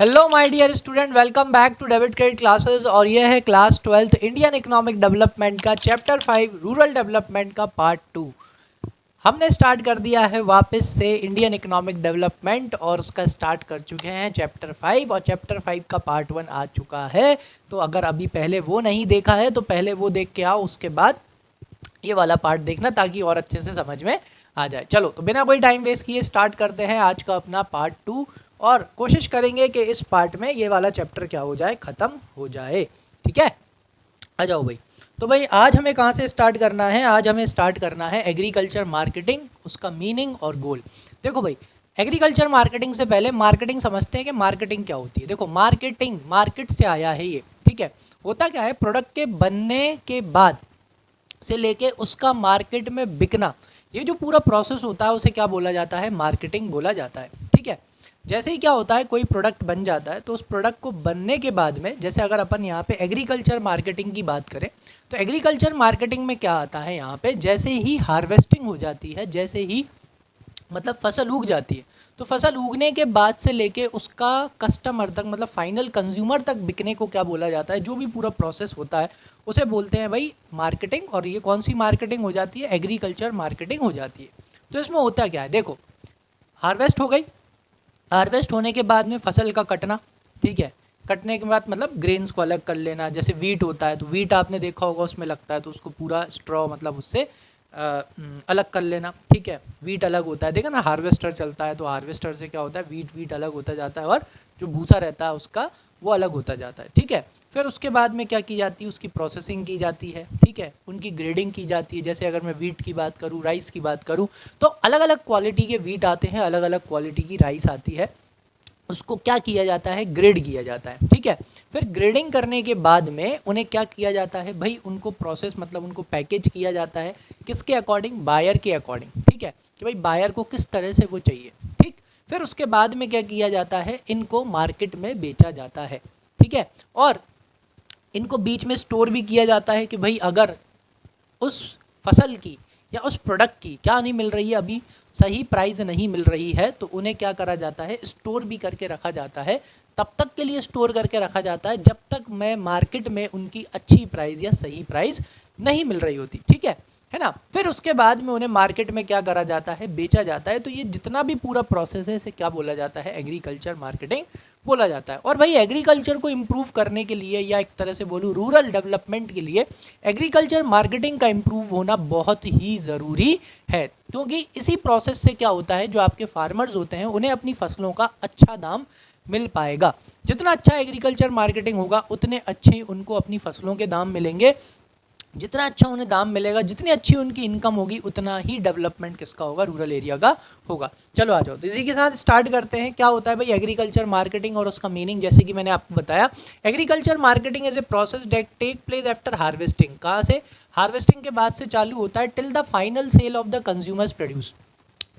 Hello my dear student, welcome back to debit credit classes. और यह है class 12 Indian economic development का chapter 5 rural development का part 2। हमने स्टार्ट कर दिया है वापस से इंडियन इकोनॉमिक डेवलपमेंट और उसका स्टार्ट कर चुके हैं चैप्टर 5 और चैप्टर 5 का पार्ट 1 आ चुका है। तो अगर अभी पहले वो नहीं देखा है तो पहले वो देख के आओ, उसके बाद ये वाला पार्ट देखना ताकि और अच्छे से समझ में आ जाए। चलो तो बिना कोई टाइम वेस्ट किए स्टार्ट करते हैं आज का अपना पार्ट 2 और कोशिश करेंगे कि इस पार्ट में ये वाला चैप्टर क्या हो जाए, ख़त्म हो जाए। ठीक है, आ जाओ भाई। तो भाई आज हमें कहाँ से स्टार्ट करना है? आज हमें स्टार्ट करना है एग्रीकल्चर मार्केटिंग, उसका मीनिंग और गोल। देखो भाई, एग्रीकल्चर मार्केटिंग से पहले मार्केटिंग समझते हैं कि मार्केटिंग क्या होती है। देखो मार्केटिंग, मार्केट से आया है ये। ठीक है, होता क्या है, प्रोडक्ट के बनने के बाद से लेके उसका मार्केट में बिकना, ये जो पूरा प्रोसेस होता है उसे क्या बोला जाता है? मार्केटिंग बोला जाता है। ठीक है, जैसे ही क्या होता है, कोई प्रोडक्ट बन जाता है तो उस प्रोडक्ट को बनने के बाद में, जैसे अगर अपन यहाँ पे एग्रीकल्चर मार्केटिंग की बात करें तो एग्रीकल्चर मार्केटिंग में क्या आता है, यहाँ पे जैसे ही हार्वेस्टिंग हो जाती है, जैसे ही मतलब फसल उग जाती है, तो फसल उगने के बाद से लेके उसका कस्टमर तक, मतलब फाइनल कंज्यूमर तक बिकने को क्या बोला जाता है? जो भी पूरा प्रोसेस होता है उसे बोलते हैं भाई मार्केटिंग। और ये कौन सी मार्केटिंग हो जाती है? एग्रीकल्चर मार्केटिंग हो जाती है। तो इसमें होता क्या है, देखो हार्वेस्ट हो गई, हार्वेस्ट होने के बाद में फसल का कटना। ठीक है, कटने के बाद मतलब ग्रेन्स को अलग कर लेना। जैसे वीट होता है तो वीट आपने देखा होगा उसमें लगता है, तो उसको पूरा स्ट्रॉ मतलब उससे अलग कर लेना। ठीक है, वीट अलग होता है, देखा ना, हार्वेस्टर चलता है तो हार्वेस्टर से क्या होता है, वीट अलग होता जाता है और जो भूसा रहता है उसका वो अलग होता जाता है। ठीक है, फिर उसके बाद में क्या की जाती है, उसकी प्रोसेसिंग की जाती है। ठीक है, उनकी ग्रेडिंग की जाती है। जैसे अगर मैं वीट की बात करूँ, राइस की बात करूँ, तो अलग अलग क्वालिटी के वीट आते हैं, अलग अलग क्वालिटी की राइस आती है। उसको क्या किया जाता है? ग्रेड किया जाता है। ठीक है, फिर ग्रेडिंग करने के बाद में उन्हें क्या किया जाता है भाई? उनको प्रोसेस मतलब उनको पैकेज किया जाता है। किसके अकॉर्डिंग? बायर के अकॉर्डिंग। ठीक है, कि भाई बायर को किस तरह से वो चाहिए। ठीक, फिर उसके बाद में क्या किया जाता है? इनको मार्केट में बेचा जाता है। ठीक है, और इनको बीच में स्टोर भी किया जाता है कि भाई अगर उस फसल की या उस प्रोडक्ट की क्या नहीं मिल रही है, अभी सही प्राइस नहीं मिल रही है, तो उन्हें क्या करा जाता है? स्टोर भी करके रखा जाता है। तब तक के लिए स्टोर करके रखा जाता है जब तक मैं मार्केट में उनकी अच्छी प्राइस या सही प्राइस नहीं मिल रही होती। ठीक है ना। फिर उसके बाद में उन्हें मार्केट में क्या करा जाता है? बेचा जाता है। तो ये जितना भी पूरा प्रोसेस है इसे क्या बोला जाता है? एग्रीकल्चर मार्केटिंग बोला जाता है। और भाई एग्रीकल्चर को इम्प्रूव करने के लिए, या एक तरह से बोलूँ रूरल डेवलपमेंट के लिए, एग्रीकल्चर मार्केटिंग का इम्प्रूव होना बहुत ही ज़रूरी है। क्योंकि इसी प्रोसेस से क्या होता है, जो आपके फार्मर्स होते हैं उन्हें अपनी फसलों का अच्छा दाम मिल पाएगा। जितना अच्छा एग्रीकल्चर मार्केटिंग होगा उतने अच्छे उनको अपनी फसलों के दाम मिलेंगे। जितना अच्छा उन्हें दाम मिलेगा, जितनी अच्छी उनकी इनकम होगी, उतना ही डेवलपमेंट किसका होगा? रूरल एरिया का होगा। चलो आ जाओ, तो इसी के साथ स्टार्ट करते हैं। क्या होता है भाई एग्रीकल्चर मार्केटिंग और उसका मीनिंग? जैसे कि मैंने आपको बताया, agriculture marketing is a process that take place after harvesting. कहाँ से? हार्वेस्टिंग के बाद से चालू होता है, till the final sale of the consumers produce,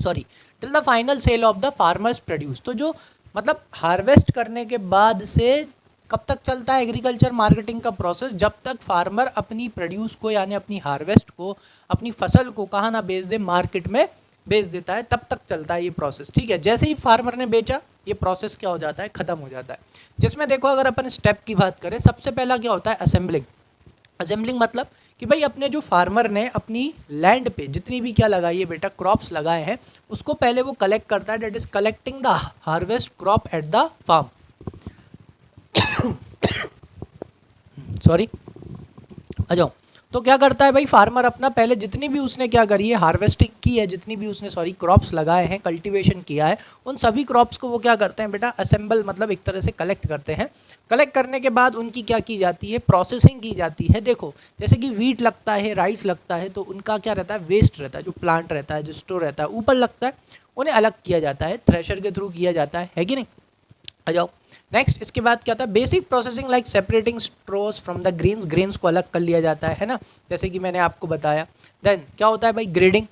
sorry, till the final sale of the farmers produce. तो जो मतलब हार्वेस्ट करने के बाद से कब तक चलता है एग्रीकल्चर मार्केटिंग का प्रोसेस? जब तक फार्मर अपनी प्रोड्यूस को, यानी अपनी हार्वेस्ट को, अपनी फसल को कहाँ ना बेच दे, मार्केट में बेच देता है, तब तक चलता है ये प्रोसेस। ठीक है, जैसे ही फार्मर ने बेचा, ये प्रोसेस क्या हो जाता है? ख़त्म हो जाता है। जिसमें देखो अगर अपन स्टेप की बात करें, सबसे पहला क्या होता है? असेंबलिंग। असेंबलिंग मतलब कि भाई अपने जो फार्मर ने अपनी लैंड पे जितनी भी क्या लगाई है बेटा, क्रॉप्स लगाए हैं, उसको पहले वो कलेक्ट करता है। That is collecting the harvest crop at the farm, sorry, आ जाओ। तो क्या करता है भाई फार्मर? अपना पहले जितनी भी उसने क्या करी है, हार्वेस्टिंग की है, जितनी भी उसने सॉरी क्रॉप्स लगाए हैं, कल्टीवेशन किया है, उन सभी क्रॉप्स को वो क्या करते हैं बेटा? असेंबल मतलब एक तरह से कलेक्ट करते हैं। कलेक्ट करने के बाद उनकी क्या की जाती है? प्रोसेसिंग की जाती है। देखो जैसे कि वीट लगता है, राइस लगता है, तो उनका क्या रहता है? वेस्ट रहता है, जो प्लांट रहता है, जो स्टोर रहता है, ऊपर लगता है, उन्हें अलग किया जाता है, थ्रेशर के थ्रू किया जाता है कि नहीं? आ जाओ नेक्स्ट। इसके बाद क्या था? Basic processing like separating स्ट्रोस from the grains, grains को अलग कर लिया जाता है ना, जैसे कि मैंने आपको बताया। देन क्या होता है भाई? ग्रेडिंग,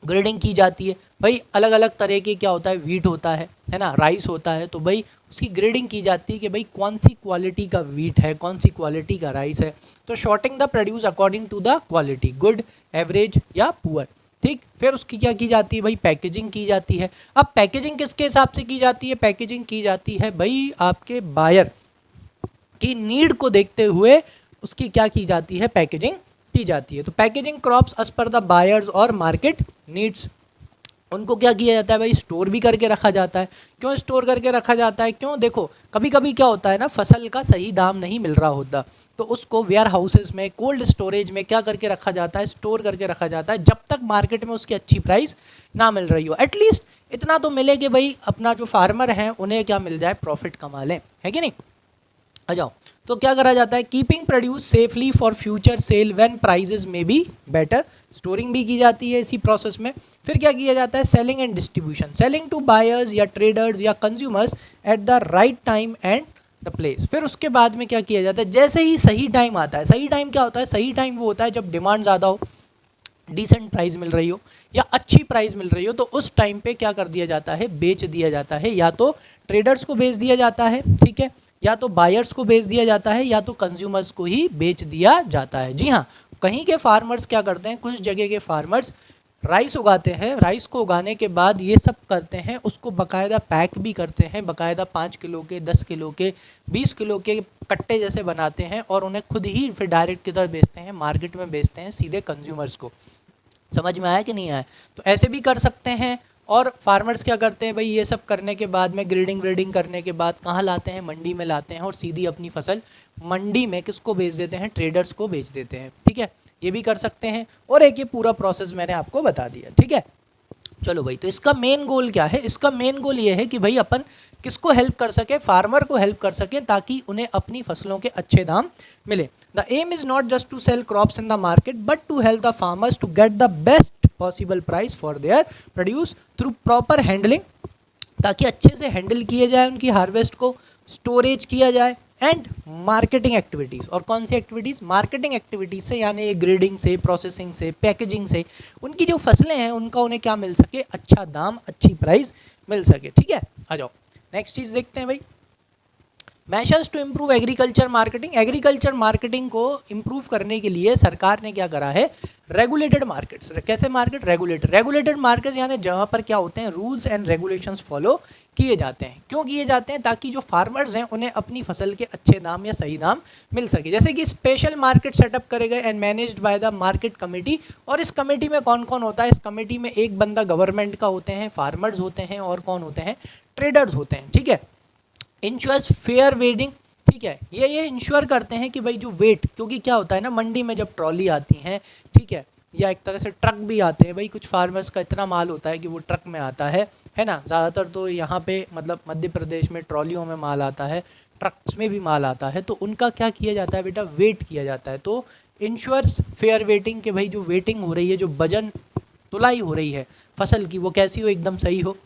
ग्रेडिंग की जाती है। भाई अलग अलग तरह के क्या होता है? वीट होता है ना, राइस होता है, तो भाई उसकी ग्रेडिंग की जाती है कि भाई कौन सी क्वालिटी का वीट है, कौन सी क्वालिटी का राइस है। तो sorting the produce according to the quality, good, average या पुअर। ठीक। फिर उसकी क्या की जाती है भाई, पैकेजिंग की जाती है। अब पैकेजिंग किसके हिसाब से की जाती है, पैकेजिंग की जाती है भाई आपके बायर की नीड को देखते हुए उसकी क्या की जाती है, पैकेजिंग की जाती है। तो packaging crops as per the buyers और मार्केट नीड्स, उनको क्या किया जाता है भाई, स्टोर भी करके रखा जाता है। क्यों स्टोर करके रखा जाता है, क्यों, देखो कभी कभी क्या होता है ना, फसल का सही दाम नहीं मिल रहा होता, तो उसको वेयर हाउसेज में, कोल्ड स्टोरेज में क्या करके रखा जाता है, स्टोर करके रखा जाता है, जब तक मार्केट में उसकी अच्छी प्राइस ना मिल रही हो। एटलीस्ट इतना तो मिले कि भाई अपना जो फार्मर हैं उन्हें क्या मिल जाए, प्रॉफिट कमा लें, है कि नहीं। आ जाओ, तो क्या करा जाता है, keeping produce safely for future sale when prices may be better, storing भी की जाती है इसी प्रोसेस में। फिर क्या किया जाता है, selling and distribution, selling to buyers या ट्रेडर्स या consumers at the right time and the place. फिर उसके बाद में क्या किया जाता है, जैसे ही सही टाइम आता है, सही टाइम क्या होता है, सही टाइम वो होता है जब डिमांड ज़्यादा हो, डिसेंट प्राइस मिल रही हो या अच्छी प्राइस मिल रही हो, तो उस टाइम पे क्या कर दिया जाता है, बेच दिया जाता है, या तो ट्रेडर्स को बेच दिया जाता है, ठीक है, या तो बायर्स को बेच दिया जाता है, या तो कंज्यूमर्स को ही बेच दिया जाता है। जी हाँ, कहीं के फार्मर्स क्या करते हैं, कुछ जगह के फार्मर्स राइस उगाते हैं, राइस को उगाने के बाद ये सब करते हैं, उसको बकायदा पैक भी करते हैं, बकायदा 5 किलो के, 10 किलो के, 20 किलो के कट्टे जैसे बनाते हैं और उन्हें खुद ही फिर डायरेक्ट की तरह बेचते हैं, मार्केट में बेचते हैं सीधे कंज्यूमर्स को। समझ में आया कि नहीं आया, तो ऐसे भी कर सकते हैं। और फार्मर्स क्या करते हैं भाई, ये सब करने के बाद में ग्रेडिंग व्रेडिंग करने के बाद कहाँ लाते हैं, मंडी में लाते हैं और सीधी अपनी फसल मंडी में किसको बेच देते हैं, ट्रेडर्स को बेच देते हैं, ठीक है, ये भी कर सकते हैं। और एक ये पूरा प्रोसेस मैंने आपको बता दिया, ठीक है। चलो भाई, तो इसका मेन गोल क्या है, इसका मेन गोल ये है कि भाई अपन किसको हेल्प कर सके, फार्मर को हेल्प कर सके, ताकि उन्हें अपनी फसलों के अच्छे दाम मिले। The aim is not just to sell crops in the market but to help the farmers to get the best possible price for their produce through proper handling, ताकि अच्छे से हैंडल किए जाए उनकी हार्वेस्ट को, स्टोरेज किया जाए, and marketing activities. और कौन सी एक्टिविटीज़, मार्केटिंग एक्टिविटीज़ से, यानी ग्रेडिंग से, प्रोसेसिंग से, पैकेजिंग से, उनकी जो फसलें हैं उनका उन्हें क्या मिल सके, अच्छा दाम, अच्छी प्राइस मिल सके, ठीक है। आ जाओ नेक्स्ट चीज़ देखते हैं भाई, measures to improve agriculture marketing. Agriculture marketing को इम्प्रूव करने के लिए सरकार ने क्या करा है, रेगुलेटेड मार्केट्स। कैसे मार्केट, रेगुलेटेड मार्केट्स, यानी जहाँ पर क्या होते हैं, रूल्स एंड रेगुलेशंस फॉलो किए जाते हैं। क्यों किए जाते हैं, ताकि जो फार्मर्स हैं उन्हें अपनी फसल के अच्छे दाम या सही दाम मिल सके। जैसे कि स्पेशल मार्केट सेटअप करे गए and managed by the market committee. और इस कमेटी में कौन कौन होता है, इस कमेटी में एक बंदा गवर्नमेंट का होते हैं, फार्मर्स होते हैं, और कौन होते हैं, ट्रेडर्स होते हैं, ठीक है। इंश्योर्स फेयर वेटिंग, ठीक है, ये इंश्योर करते हैं कि भाई जो वेट, क्योंकि क्या होता है ना, मंडी में जब ट्रॉली आती हैं, ठीक है, या एक तरह से ट्रक भी आते हैं भाई, कुछ फार्मर्स का इतना माल होता है कि वो ट्रक में आता है ना, ज़्यादातर तो यहाँ पे मतलब मध्य प्रदेश में ट्रॉलियों में माल आता है, ट्रक्स में भी माल आता है, तो उनका क्या किया जाता है बेटा, वेट किया जाता है। तो इंश्योर्स फेयर वेटिंग के भाई जो वेटिंग हो रही है, जो वजन तुलाई हो रही है फसल की, वो कैसी हो, एकदम सही हो,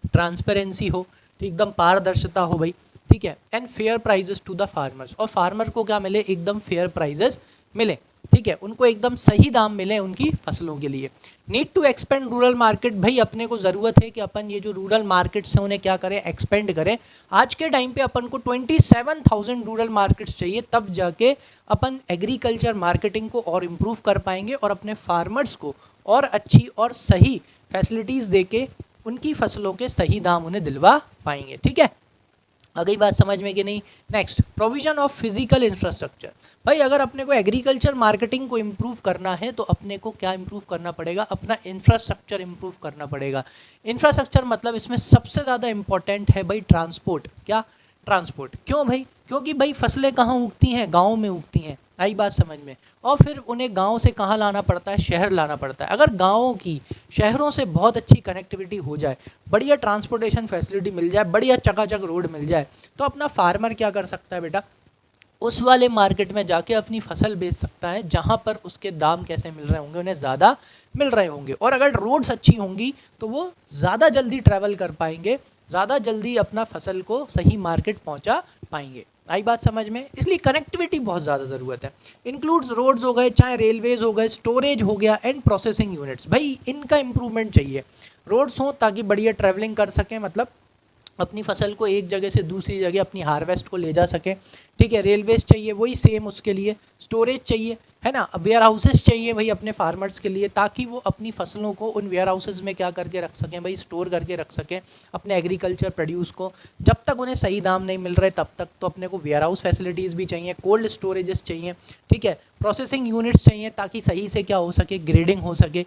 ट्रांसपेरेंसी हो, तो एकदम पारदर्शिता हो भाई, ठीक है, and fair prices to the farmers, और फार्मर को क्या मिले, एकदम फेयर प्राइजेस मिले, ठीक है, उनको एकदम सही दाम मिले उनकी फसलों के लिए। Need to expand rural market, भाई अपने को ज़रूरत है कि अपन ये जो रूरल मार्केट्स हैं उन्हें क्या करें, एक्सपेंड करें। आज के टाइम पे अपन को 27,000 रूरल मार्केट्स चाहिए, तब जाके अपन एग्रीकल्चर मार्केटिंग को और इम्प्रूव कर पाएंगे और अपने फार्मर्स को और अच्छी और सही फैसिलिटीज़ दे के उनकी फसलों के सही दाम उन्हें दिलवा पाएंगे, ठीक है। आ गई बात समझ में कि नहीं। Next, provision of physical infrastructure. भाई अगर अपने को एग्रीकल्चर मार्केटिंग को इम्प्रूव करना है तो अपने को क्या इम्प्रूव करना पड़ेगा, अपना इंफ्रास्ट्रक्चर इम्प्रूव करना पड़ेगा। इंफ्रास्ट्रक्चर मतलब इसमें सबसे ज़्यादा इंपॉर्टेंट है भाई ट्रांसपोर्ट। क्या, ट्रांसपोर्ट। क्यों भाई, क्योंकि भाई फसलें कहाँ उगती हैं, गाँव में उगती हैं, आई बात समझ में, और फिर उन्हें गांव से कहाँ लाना पड़ता है, शहर लाना पड़ता है। अगर गांवों की शहरों से बहुत अच्छी कनेक्टिविटी हो जाए, बढ़िया ट्रांसपोर्टेशन फैसिलिटी मिल जाए, बढ़िया चकाचक रोड मिल जाए, तो अपना फार्मर क्या कर सकता है बेटा, उस वाले मार्केट में जाके अपनी फसल बेच सकता है जहाँ पर उसके दाम कैसे मिल रहे होंगे, उन्हें ज़्यादा मिल रहे होंगे। और अगर रोड्स अच्छी होंगी तो वो ज़्यादा जल्दी ट्रैवल कर पाएंगे, ज़्यादा जल्दी अपना फसल को सही मार्केट पहुँचा पाएंगे। आई बात समझ में, इसलिए कनेक्टिविटी बहुत ज़्यादा ज़रूरत है। इंक्लूड्स रोड्स हो गए, चाहे रेलवेज़ हो गए, स्टोरेज हो गया, एंड प्रोसेसिंग यूनिट्स। भाई इनका इम्प्रूवमेंट चाहिए, रोड्स हों ताकि बढ़िया ट्रैवलिंग कर सकें, मतलब अपनी फसल को एक जगह से दूसरी जगह अपनी हार्वेस्ट को ले जा सकें, ठीक है। रेलवेज चाहिए, वही सेम उसके लिए स्टोरेज चाहिए, है ना। वेयर हाउसेस चाहिए भाई अपने फार्मर्स के लिए, ताकि वो अपनी फसलों को उन वेयर हाउसेस में क्या करके रख सकें भाई, स्टोर करके रख सकें अपने एग्रीकल्चर प्रोड्यूस को। जब तक उन्हें सही दाम नहीं मिल रहे तब तक तो अपने को वेयर हाउस फैसिलिटीज़ भी चाहिए, कोल्ड स्टोरेजेस चाहिए, ठीक है, प्रोसेसिंग यूनिट्स चाहिए ताकि सही से क्या हो सके, ग्रेडिंग हो सके,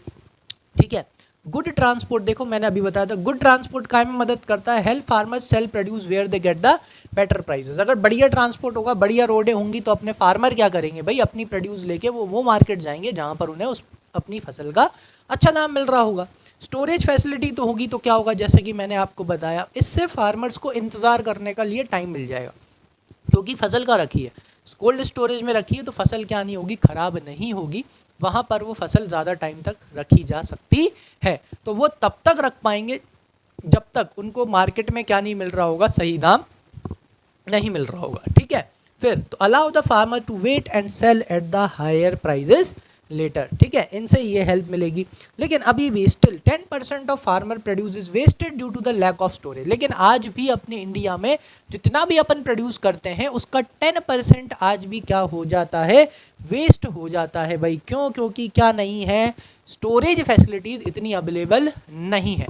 ठीक है। गुड ट्रांसपोर्ट, देखो मैंने अभी बताया था, गुड ट्रांसपोर्ट काय में मदद करता है, help farmers sell produce where they get the better prices. अगर बढ़िया ट्रांसपोर्ट होगा, बढ़िया रोडें होंगी, तो अपने फार्मर क्या करेंगे भाई, अपनी प्रोड्यूस लेके वो मार्केट जाएंगे जहाँ पर उन्हें उस अपनी फसल का अच्छा दाम मिल रहा होगा। स्टोरेज फैसिलिटी तो होगी तो क्या होगा, जैसे कि मैंने आपको बताया, इससे फार्मर्स को इंतज़ार करने का लिए टाइम मिल जाएगा, क्योंकि फसल का रखी है, कोल्ड स्टोरेज में रखी है, तो फसल क्या नहीं होगी, ख़राब नहीं होगी, वहाँ पर वो फसल ज़्यादा टाइम तक रखी जा सकती है। तो वो तब तक रख पाएंगे जब तक उनको मार्केट में क्या नहीं मिल रहा होगा, सही दाम नहीं मिल रहा होगा, ठीक है। फिर तो allow the farmer to wait and sell at the higher prices later, ठीक है, इनसे ये हेल्प मिलेगी। लेकिन अभी भी still 10% of farmer produce is wasted due to the lack of storage. लेकिन आज भी अपने इंडिया में जितना भी अपन प्रोड्यूस करते हैं उसका 10% आज भी क्या हो जाता है, वेस्ट हो जाता है भाई। क्यों? क्योंकि क्या नहीं है, स्टोरेज फैसिलिटीज़ इतनी अवेलेबल नहीं है।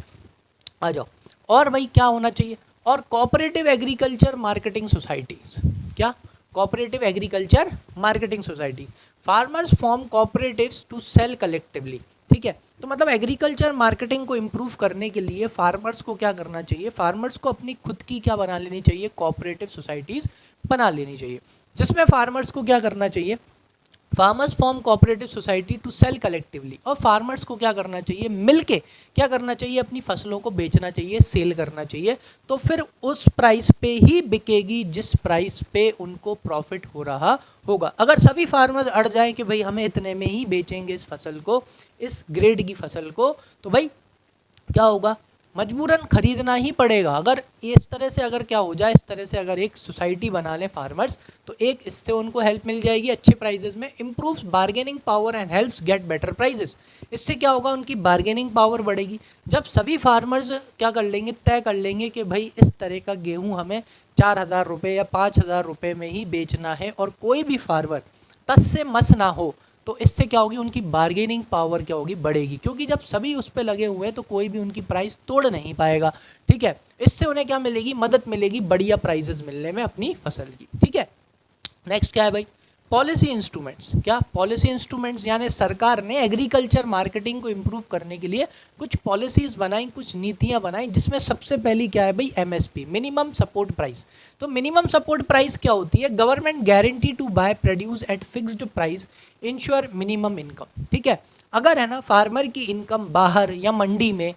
आ जाओ, और भाई क्या होना चाहिए, और कोऑपरेटिव एग्रीकल्चर मार्केटिंग सोसाइटीज़, क्या cooperative agriculture marketing society, farmers form cooperatives to sell collectively, ठीक है। तो मतलब एग्रीकल्चर मार्केटिंग को इम्प्रूव करने के लिए फार्मर्स को क्या करना चाहिए, फार्मर्स को अपनी खुद की क्या बना लेनी चाहिए, कोऑपरेटिव सोसाइटीज़ बना लेनी चाहिए, जिसमें फार्मर्स को क्या करना चाहिए, farmers form cooperative society to sell collectively, और फार्मर्स को क्या करना चाहिए, मिलके क्या करना चाहिए, अपनी फसलों को बेचना चाहिए, सेल करना चाहिए। तो फिर उस प्राइस पे ही बिकेगी जिस प्राइस पे उनको प्रॉफिट हो रहा होगा। अगर सभी फार्मर्स अड़ जाएं कि भाई हमें इतने में ही बेचेंगे इस फसल को, इस ग्रेड की फसल को, तो भाई क्या होगा, मजबूरन खरीदना ही पड़ेगा। अगर इस तरह से अगर क्या हो जाए, इस तरह से अगर एक सोसाइटी बना लें फार्मर्स, तो एक इससे उनको हेल्प मिल जाएगी अच्छे प्राइजेस में, improves bargaining power and helps get better prices. इससे क्या होगा, उनकी बार्गेनिंग पावर बढ़ेगी। जब सभी फार्मर्स क्या कर लेंगे, तय कर लेंगे कि भाई इस तरह का गेहूँ हमें 4,000 रुपये या 5,000 रुपये में ही बेचना है, और कोई भी फार्मर तस से मस ना हो, तो इससे क्या होगी, उनकी बार्गेनिंग पावर क्या होगी, बढ़ेगी। क्योंकि जब सभी उस पर लगे हुए हैं तो कोई भी उनकी प्राइस तोड़ नहीं पाएगा, ठीक है। इससे उन्हें क्या मिलेगी, मदद मिलेगी बढ़िया प्राइसेस मिलने में अपनी फसल की, ठीक है। नेक्स्ट क्या है भाई, पॉलिसी इंस्ट्रूमेंट्स। क्या पॉलिसी इंस्ट्रूमेंट्स, यानी सरकार ने एग्रीकल्चर मार्केटिंग को इम्प्रूव करने के लिए कुछ पॉलिसीज़ बनाई, कुछ नीतियां बनाई, जिसमें सबसे पहली क्या है भाई, एमएसपी, मिनिमम सपोर्ट प्राइस। तो मिनिमम सपोर्ट प्राइस क्या होती है, government guarantee to buy produce at fixed price ensure minimum income, ठीक है। अगर है ना फार्मर की इनकम बाहर या मंडी में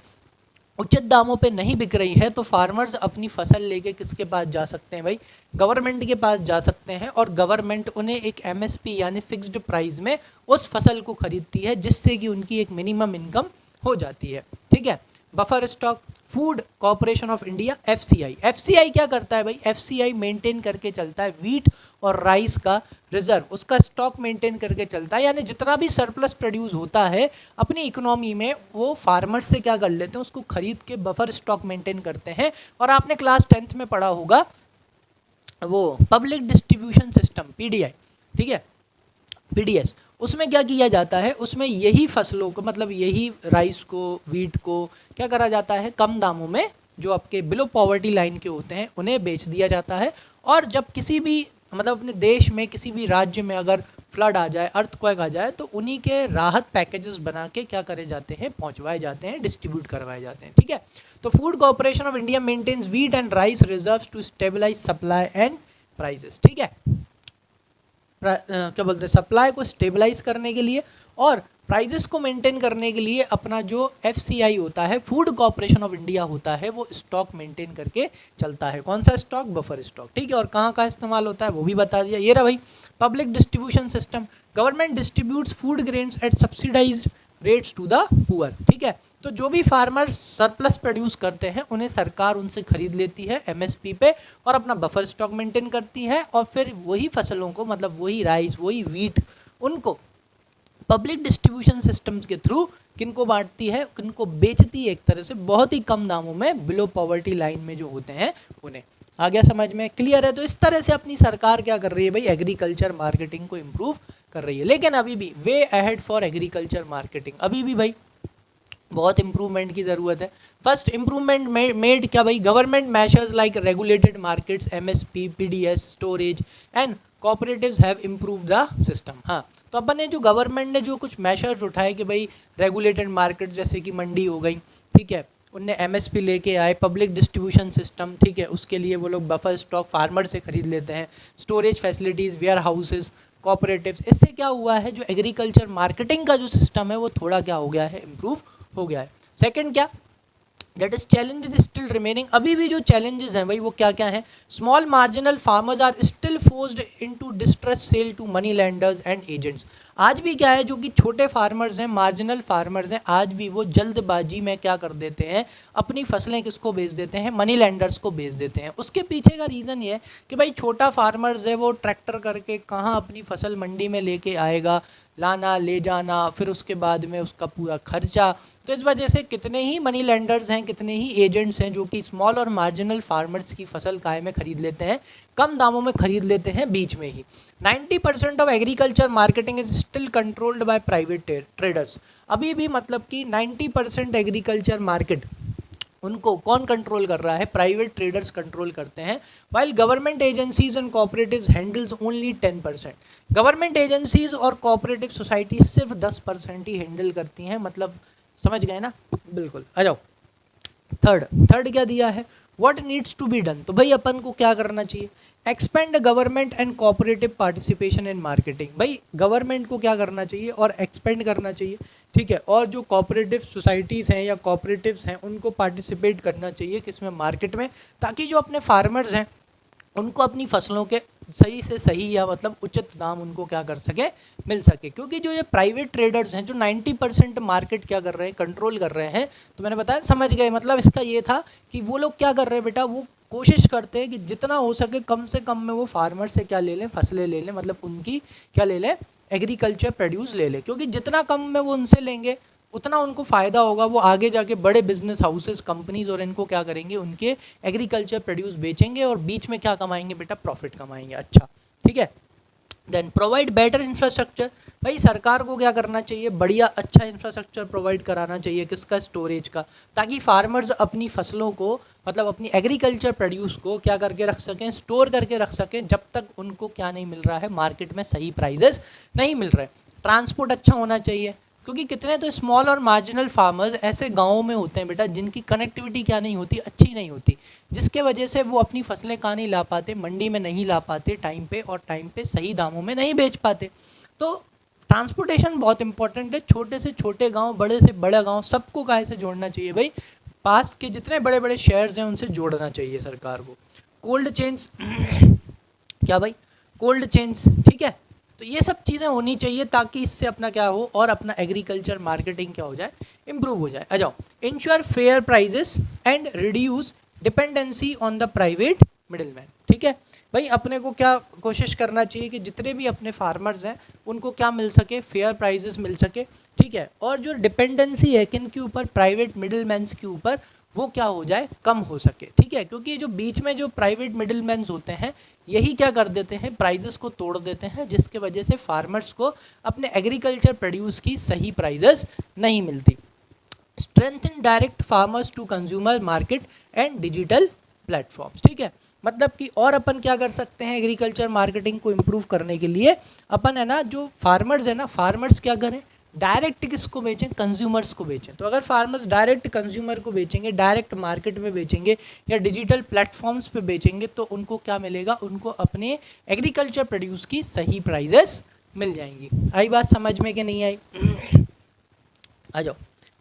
उचित दामों पे नहीं बिक रही है, तो फार्मर्स अपनी फसल लेके किसके पास जा सकते हैं भाई, गवर्नमेंट के पास जा सकते हैं, और गवर्नमेंट उन्हें एक एमएसपी यानी फिक्स्ड प्राइस में उस फसल को खरीदती है, जिससे कि उनकी एक मिनिमम इनकम हो जाती है, ठीक है। Buffer stock, food Corporation of India FCI, FCI क्या करता है भाई, एफसीआई मेंटेन करके चलता है व्हीट और राइस का रिजर्व, उसका स्टॉक मेंटेन करके चलता है। यानी जितना भी सरप्लस प्रोड्यूस होता है अपनी इकोनॉमी में, वो फार्मर्स से क्या कर लेते हैं, उसको खरीद के बफर स्टॉक मेंटेन करते हैं। और आपने क्लास 10th में पढ़ा होगा वो पब्लिक डिस्ट्रीब्यूशन सिस्टम, पीडीआई, ठीक है, पीडीएस, उसमें क्या किया जाता है, उसमें यही फसलों को, मतलब यही राइस को, वीट को क्या करा जाता है, कम दामों में जो आपके बिलो पॉवर्टी लाइन के होते हैं उन्हें बेच दिया जाता है। और जब किसी भी मतलब अपने देश में किसी भी राज्य में अगर फ्लड आ जाए, अर्थक्वेक आ जाए, तो उन्हीं के राहत पैकेजेस बना के क्या करे जाते हैं, पहुंचवाए जाते हैं, डिस्ट्रीब्यूट करवाए जाते हैं, ठीक है। तो Food Corporation of India maintains wheat and rice reserves to stabilise supply and prices, ठीक है। क्या बोलते हैं, सप्लाई को स्टेबलाइज करने के लिए और प्राइजेस को मेंटेन करने के लिए अपना जो एफसीआई होता है, फूड कॉर्पोरेशन ऑफ इंडिया होता है, वो स्टॉक मेंटेन करके चलता है। कौन सा स्टॉक, बफर स्टॉक, ठीक है। और कहाँ का इस्तेमाल होता है वो भी बता दिया, ये रहा भाई। Public distribution system, government distributes food grains at subsidised rates to the poor, ठीक है। तो जो भी फार्मर्स सरप्लस प्रोड्यूस करते हैं उन्हें सरकार उनसे खरीद लेती है एमएसपी पे, और अपना बफर स्टॉक मेंटेन करती है, और फिर वही फसलों को, मतलब वही राइस, वही व्हीट, उनको पब्लिक डिस्ट्रीब्यूशन सिस्टम्स के थ्रू किनको बांटती है, किनको बेचती है, एक तरह से बहुत ही कम दामों में, बिलो पॉवर्टी लाइन में जो होते हैं उन्हें। आ गया समझ में, क्लियर है। तो इस तरह से अपनी सरकार क्या कर रही है भाई, एग्रीकल्चर मार्केटिंग को इम्प्रूव कर रही है। लेकिन अभी भी way ahead for agriculture marketing, अभी भी भाई बहुत इंप्रूवमेंट की ज़रूरत है। फर्स्ट इंप्रूवमेंट मेड क्या भाई, government measures like regulated markets, MSP, PDS, storage and cooperatives have improve the system. हाँ, तो अपन ने जो गवर्नमेंट ने जो कुछ मेजर्स उठाए कि भाई रेगुलेटेड मार्केट जैसे कि मंडी हो गई, ठीक है, उनने एमएसपी लेके आए, पब्लिक डिस्ट्रीब्यूशन सिस्टम, ठीक है, उसके लिए वो लोग बफर स्टॉक फार्मर से खरीद लेते हैं, storage facilities, warehouses, cooperatives. इससे क्या हुआ है, जो एग्रीकल्चर मार्केटिंग का जो सिस्टम है वो थोड़ा क्या हो गया है, इम्प्रूव हो गया है। सेकंड क्या, that is challenges still remaining, अभी भी जो चैलेंजेस हैं भाई वो क्या क्या हैं। Small marginal farmers are still forced into distress sale to money lenders and agents. आज भी क्या है, जो कि छोटे फार्मर्स हैं, मार्जिनल फार्मर्स हैं, आज भी वो जल्दबाजी में क्या कर देते हैं, अपनी फसलें किसको बेच देते हैं, मनी लैंडर्स को बेच देते हैं। उसके पीछे का रीज़न ये है कि भाई छोटा फार्मर्स है, वो ट्रैक्टर करके कहाँ अपनी फसल मंडी में लेके आएगा, लाना ले जाना, फिर उसके बाद में उसका पूरा खर्चा। तो इस वजह से कितने ही मनी लेंडर्स हैं, कितने ही एजेंट्स हैं जो कि स्मॉल और मार्जिनल फार्मर्स की फसल काय में खरीद लेते हैं, कम दामों में खरीद लेते हैं बीच में ही। 90% of agriculture marketing is still controlled by private traders. अभी भी मतलब कि 90% एग्रीकल्चर मार्केट उनको कौन कंट्रोल कर रहा है, प्राइवेट ट्रेडर्स कंट्रोल करते हैं। While government agencies and cooperatives handles only 10%। Government agencies और कोऑपरेटिव सोसाइटी सिर्फ 10% ही हैंडल करती हैं, मतलब समझ गए ना, बिल्कुल। आ जाओ थर्ड क्या दिया है, what needs to be done. तो भाई अपन को क्या करना चाहिए, expand government and cooperative participation in marketing. भाई गवर्नमेंट को क्या करना चाहिए और एक्सपेंड करना चाहिए, ठीक है, और जो कोऑपरेटिव सोसाइटीज़ हैं या कोऑपरेटिव्स हैं उनको पार्टिसिपेट करना चाहिए किसमें, मार्केट में, ताकि जो अपने फार्मर्स हैं उनको अपनी फसलों के सही से सही या मतलब उचित दाम उनको क्या कर सके, मिल सके। क्योंकि जो ये प्राइवेट ट्रेडर्स हैं जो 90% मार्केट क्या कर रहे हैं, कंट्रोल कर रहे हैं, तो मैंने बताया समझ गए, मतलब इसका ये था कि वो लोग क्या कर रहे हैं बेटा, वो कोशिश करते हैं कि जितना हो सके कम से कम में वो फार्मर से क्या ले लें, फसलें ले लें, मतलब उनकी क्या ले लें, एग्रीकल्चर प्रोड्यूस ले लें। क्योंकि जितना कम में वो उनसे लेंगे उतना उनको फ़ायदा होगा, वो आगे जाके बड़े बिजनेस हाउसेस, कंपनीज और इनको क्या करेंगे, उनके एग्रीकल्चर प्रोड्यूस बेचेंगे और बीच में क्या कमाएंगे बेटा, प्रॉफिट कमाएंगे। अच्छा, ठीक है। Then provide better infrastructure. भाई सरकार को क्या करना चाहिए, बढ़िया अच्छा इंफ्रास्ट्रक्चर प्रोवाइड कराना चाहिए, किसका, स्टोरेज का, ताकि फार्मर्स अपनी फसलों को मतलब अपनी एग्रीकल्चर प्रोड्यूस को क्या करके रख सकें, स्टोर करके रख सकें, जब तक उनको क्या नहीं मिल रहा है, मार्केट में सही प्राइजेस नहीं मिल रहे। ट्रांसपोर्ट अच्छा होना चाहिए, क्योंकि कितने तो स्मॉल और मार्जिनल फार्मर्स ऐसे गाँवों में होते हैं बेटा जिनकी कनेक्टिविटी क्या नहीं होती, अच्छी नहीं होती, जिसके वजह से वो अपनी फसलें कहाँ नहीं ला पाते, मंडी में नहीं ला पाते टाइम पे, और टाइम पे सही दामों में नहीं बेच पाते। तो ट्रांसपोर्टेशन बहुत इंपॉर्टेंट है। छोटे से छोटे गांव, बड़े से बड़ा गांव, सबको काहे से जोड़ना चाहिए भाई, पास के जितने बड़े बड़े शहर्स हैं उनसे जोड़ना चाहिए सरकार को। कोल्ड चेन्स क्या भाई, कोल्ड चेन्स, ठीक है, तो ये सब चीज़ें होनी चाहिए ताकि इससे अपना क्या हो, और अपना एग्रीकल्चर मार्केटिंग क्या हो जाए, इम्प्रूव हो जाए। आ जाओ, ensure fair prices and reduce dependency on the private middleman. ठीक है भाई, अपने को क्या कोशिश करना चाहिए कि जितने भी अपने फार्मर्स हैं उनको क्या मिल सके, फेयर प्राइजेस मिल सके, ठीक है, और जो डिपेंडेंसी है किन के ऊपर, प्राइवेट मिडिलमैन्स के ऊपर, वो क्या हो जाए, कम हो सके। ठीक है, क्योंकि जो बीच में जो प्राइवेट मिडिलमैन्स होते हैं यही क्या कर देते हैं, प्राइजेस को तोड़ देते हैं, जिसके वजह से फार्मर्स को अपने एग्रीकल्चर प्रोड्यूस की सही प्राइजेस नहीं मिलती। Strengthen direct farmers to consumer market and digital platforms. ठीक है, मतलब कि और अपन क्या कर सकते हैं, एग्रीकल्चर मार्केटिंग को इम्प्रूव करने के लिए अपन है ना, जो फार्मर्स है ना, फार्मर्स क्या करें, डायरेक्ट किसको बेचें, कंज्यूमर्स को बेचें। तो अगर फार्मर्स डायरेक्ट कंज्यूमर को बेचेंगे, डायरेक्ट मार्केट में बेचेंगे या डिजिटल प्लेटफॉर्म्स पे बेचेंगे, तो उनको क्या मिलेगा, उनको अपने एग्रीकल्चर प्रोड्यूस की सही प्राइजेस मिल जाएंगी। आई बात समझ में कि नहीं आई? आ जाओ,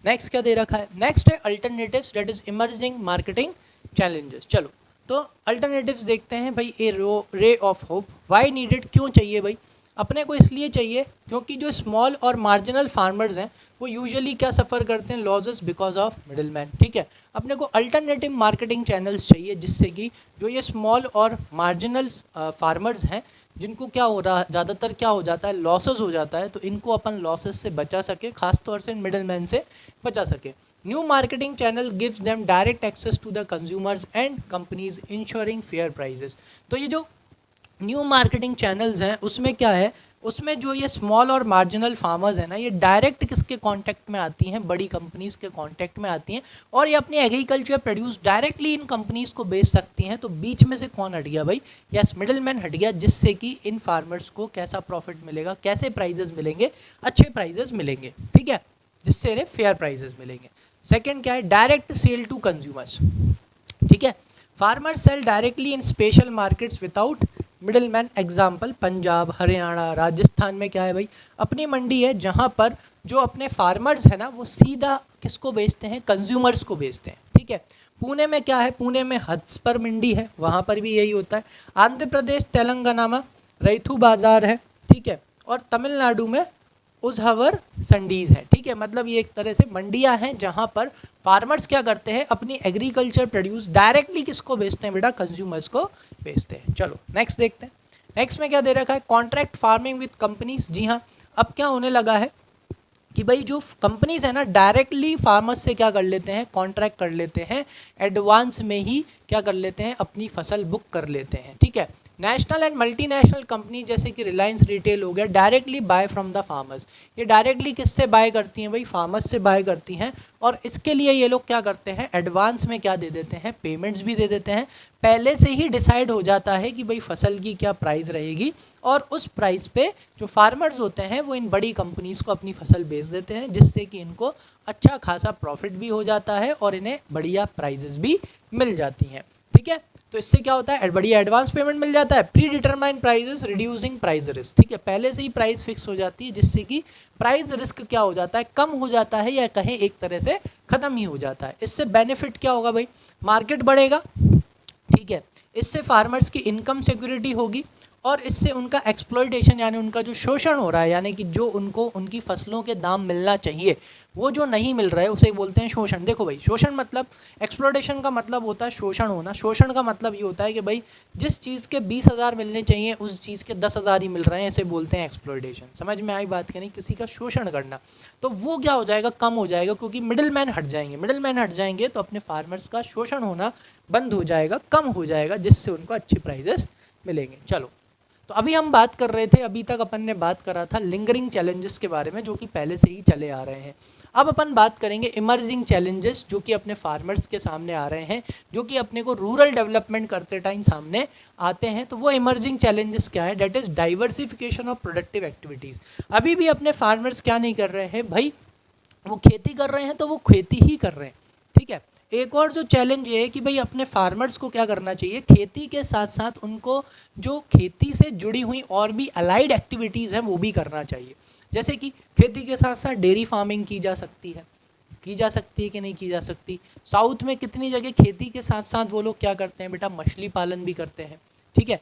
नेक्स्ट क्या दे रखा है, नेक्स्ट है alternatives, that is emerging marketing challenges. चलो तो अल्टरनेटिव्स देखते हैं भाई। ए ray of hope, Y needed, क्यों चाहिए भाई, अपने को इसलिए चाहिए क्योंकि जो स्मॉल और मार्जिनल फार्मर्स हैं वो यूजुअली क्या सफ़र करते हैं, लॉसेस बिकॉज ऑफ मिडिलमैन। ठीक है, अपने को अल्टरनेटिव मार्केटिंग चैनल्स चाहिए जिससे कि जो ये स्मॉल और मार्जिनल फार्मर्स हैं जिनको क्या हो रहा है, ज़्यादातर क्या हो जाता है, लॉसेस हो जाता है, तो इनको अपन लॉसेस से बचा सके, खासतौर से मिडिलमैन से बचा सके। New marketing channel gives them direct access to the consumers and companies ensuring fair prices. तो ये जो न्यू मार्केटिंग चैनल्स हैं उसमें क्या है, उसमें जो ये स्मॉल और मार्जिनल फार्मर्स है ना, ये डायरेक्ट किसके कांटेक्ट में आती हैं, बड़ी कंपनीज़ के कांटेक्ट में आती हैं और ये अपनी agriculture produce directly in companies को बेच सकती हैं। तो बीच में से कौन हट गया भाई? यस, मिडिल मैन हट गया, जिससे कि इन फार्मर्स को कैसा प्रॉफिट मिलेगा, कैसे प्राइजेस मिलेंगे, अच्छे प्राइजेस मिलेंगे, ठीक है, जिससे इन्हें फेयर प्राइजेस मिलेंगे। सेकेंड क्या है? डायरेक्ट सेल टू कंज्यूमर्स, ठीक है। Farmer sell directly in special markets without middle man. Example Punjab, Haryana, Rajasthan में क्या है भाई? अपनी मंडी है जहाँ पर जो अपने फार्मर्स है ना वो सीधा किसको बेचते हैं? कंज्यूमर्स को बेचते हैं, ठीक है। पुणे में क्या है? पुणे में हट्स पर मंडी है, वहाँ पर भी यही होता है। आंध्र प्रदेश तेलंगाना में रैथू बाजार है, ठीक है, और तमिलनाडु में उजहवर संडीज है, ठीक है। मतलब ये एक तरह से मंडियां हैं जहां पर फार्मर्स क्या करते हैं? अपनी एग्रीकल्चर प्रोड्यूस डायरेक्टली किसको बेचते हैं बेटा? कंज्यूमर्स को बेचते हैं। चलो नेक्स्ट देखते हैं। नेक्स्ट में क्या दे रखा है? Contract farming with companies. जी हाँ, अब क्या होने लगा है कि भाई जो कंपनीज है ना डायरेक्टली फार्मर्स से क्या कर लेते हैं? कॉन्ट्रैक्ट कर लेते हैं, एडवांस में ही क्या कर लेते हैं? अपनी फसल बुक कर लेते हैं, ठीक है। नेशनल एंड मल्टीनेशनल कंपनी जैसे कि रिलायंस रिटेल हो गया, directly buy from the farmers. ये डायरेक्टली किससे बाय करती हैं भाई? फार्मर्स से बाय करती हैं। और इसके लिए ये लोग क्या करते हैं? एडवांस में क्या दे देते हैं? पेमेंट्स भी दे देते हैं। पहले से ही डिसाइड हो जाता है कि भाई फसल की क्या प्राइस रहेगी और उस प्राइस पे जो फार्मर्स होते हैं वो इन बड़ी कंपनीज़ को अपनी फसल बेच देते हैं, जिससे कि इनको अच्छा खासा प्रॉफिट भी हो जाता है और इन्हें बढ़िया प्राइजेस भी मिल जाती हैं, ठीक है। तो इससे क्या होता है? बढ़िया एडवांस पेमेंट मिल जाता है। Predetermined prices reducing price risk, ठीक है, पहले से ही प्राइस फिक्स हो जाती है, जिससे कि प्राइस रिस्क क्या हो जाता है? कम हो जाता है, या कहें एक तरह से खत्म ही हो जाता है। इससे बेनिफिट क्या होगा भाई? मार्केट बढ़ेगा, ठीक है, इससे फार्मर्स की इनकम सिक्योरिटी होगी और इससे उनका एक्सप्लॉयटेशन यानी उनका जो शोषण हो रहा है, यानी कि जो उनको उनकी फसलों के दाम मिलना चाहिए वो जो नहीं मिल रहा है उसे बोलते हैं शोषण। देखो भाई, शोषण मतलब एक्सप्लॉयटेशन का मतलब होता है शोषण होना। शोषण का मतलब ये होता है कि भाई जिस चीज़ के 20,000 मिलने चाहिए उस चीज़ के 10,000 ही मिल रहे हैं, इसे बोलते हैं एक्सप्लॉयटेशन। समझ में आई बात? नहीं, किसी का शोषण करना। तो वो क्या हो जाएगा? कम हो जाएगा, क्योंकि मिडिल मैन हट जाएंगे। मिडिल मैन हट जाएंगे तो अपने फार्मर्स का शोषण होना बंद हो जाएगा, कम हो जाएगा, जिससे उनको अच्छी प्राइजेस मिलेंगे। चलो, तो अभी हम बात कर रहे थे, अभी तक अपन ने बात करा था लिंगरिंग चैलेंजेस के बारे में, जो कि पहले से ही चले आ रहे हैं। अब अपन बात करेंगे इमर्जिंग चैलेंजेस, जो कि अपने फार्मर्स के सामने आ रहे हैं, जो कि अपने को रूरल डेवलपमेंट करते टाइम सामने आते हैं। तो वो इमर्जिंग चैलेंजेस क्या है? That is diversification of productive activities. अभी भी अपने फार्मर्स क्या नहीं कर रहे हैं भाई? वो खेती कर रहे हैं तो वो खेती ही कर रहे हैं, ठीक है। एक और जो चैलेंज ये है कि भाई अपने फार्मर्स को क्या करना चाहिए? खेती के साथ साथ उनको जो खेती से जुड़ी हुई और भी अलाइड एक्टिविटीज़ हैं वो भी करना चाहिए। जैसे कि खेती के साथ साथ डेयरी फार्मिंग की जा सकती है कि नहीं की जा सकती? साउथ में कितनी जगह खेती के साथ साथ वो लोग क्या करते हैं बेटा? मछली पालन भी करते हैं, ठीक है।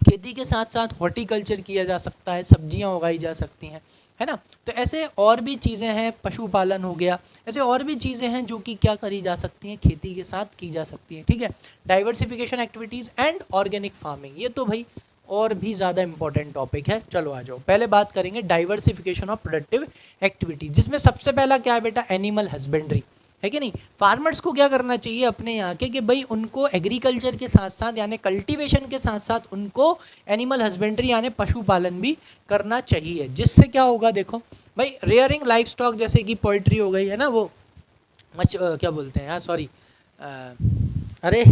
खेती के साथ साथ हॉर्टिकल्चर किया जा सकता है, सब्जियां उगाई जा सकती हैं, है ना। तो ऐसे और भी चीज़ें हैं, पशुपालन हो गया, ऐसे और भी चीज़ें हैं जो कि क्या करी जा सकती हैं? खेती के साथ की जा सकती हैं, ठीक है। Diversification activities and organic farming, ये तो भाई और भी ज़्यादा इंपॉर्टेंट टॉपिक है। चलो आ जाओ, पहले बात करेंगे डाइवर्सिफिकेशन ऑफ प्रोडक्टिव एक्टिविटीज, जिसमें सबसे पहला क्या है बेटा? एनिमल हस्बेंड्री, है कि नहीं। फार्मर्स को क्या करना चाहिए अपने यहाँ के कि भाई उनको एग्रीकल्चर के साथ साथ यानी कल्टीवेशन के साथ साथ उनको एनिमल हस्बेंड्री यानी पशुपालन भी करना चाहिए, जिससे क्या होगा? देखो भाई, रेयरिंग लाइफ स्टॉक, जैसे कि पोल्ट्री हो गई है ना, वो क्या बोलते हैं यार, सॉरी, अरे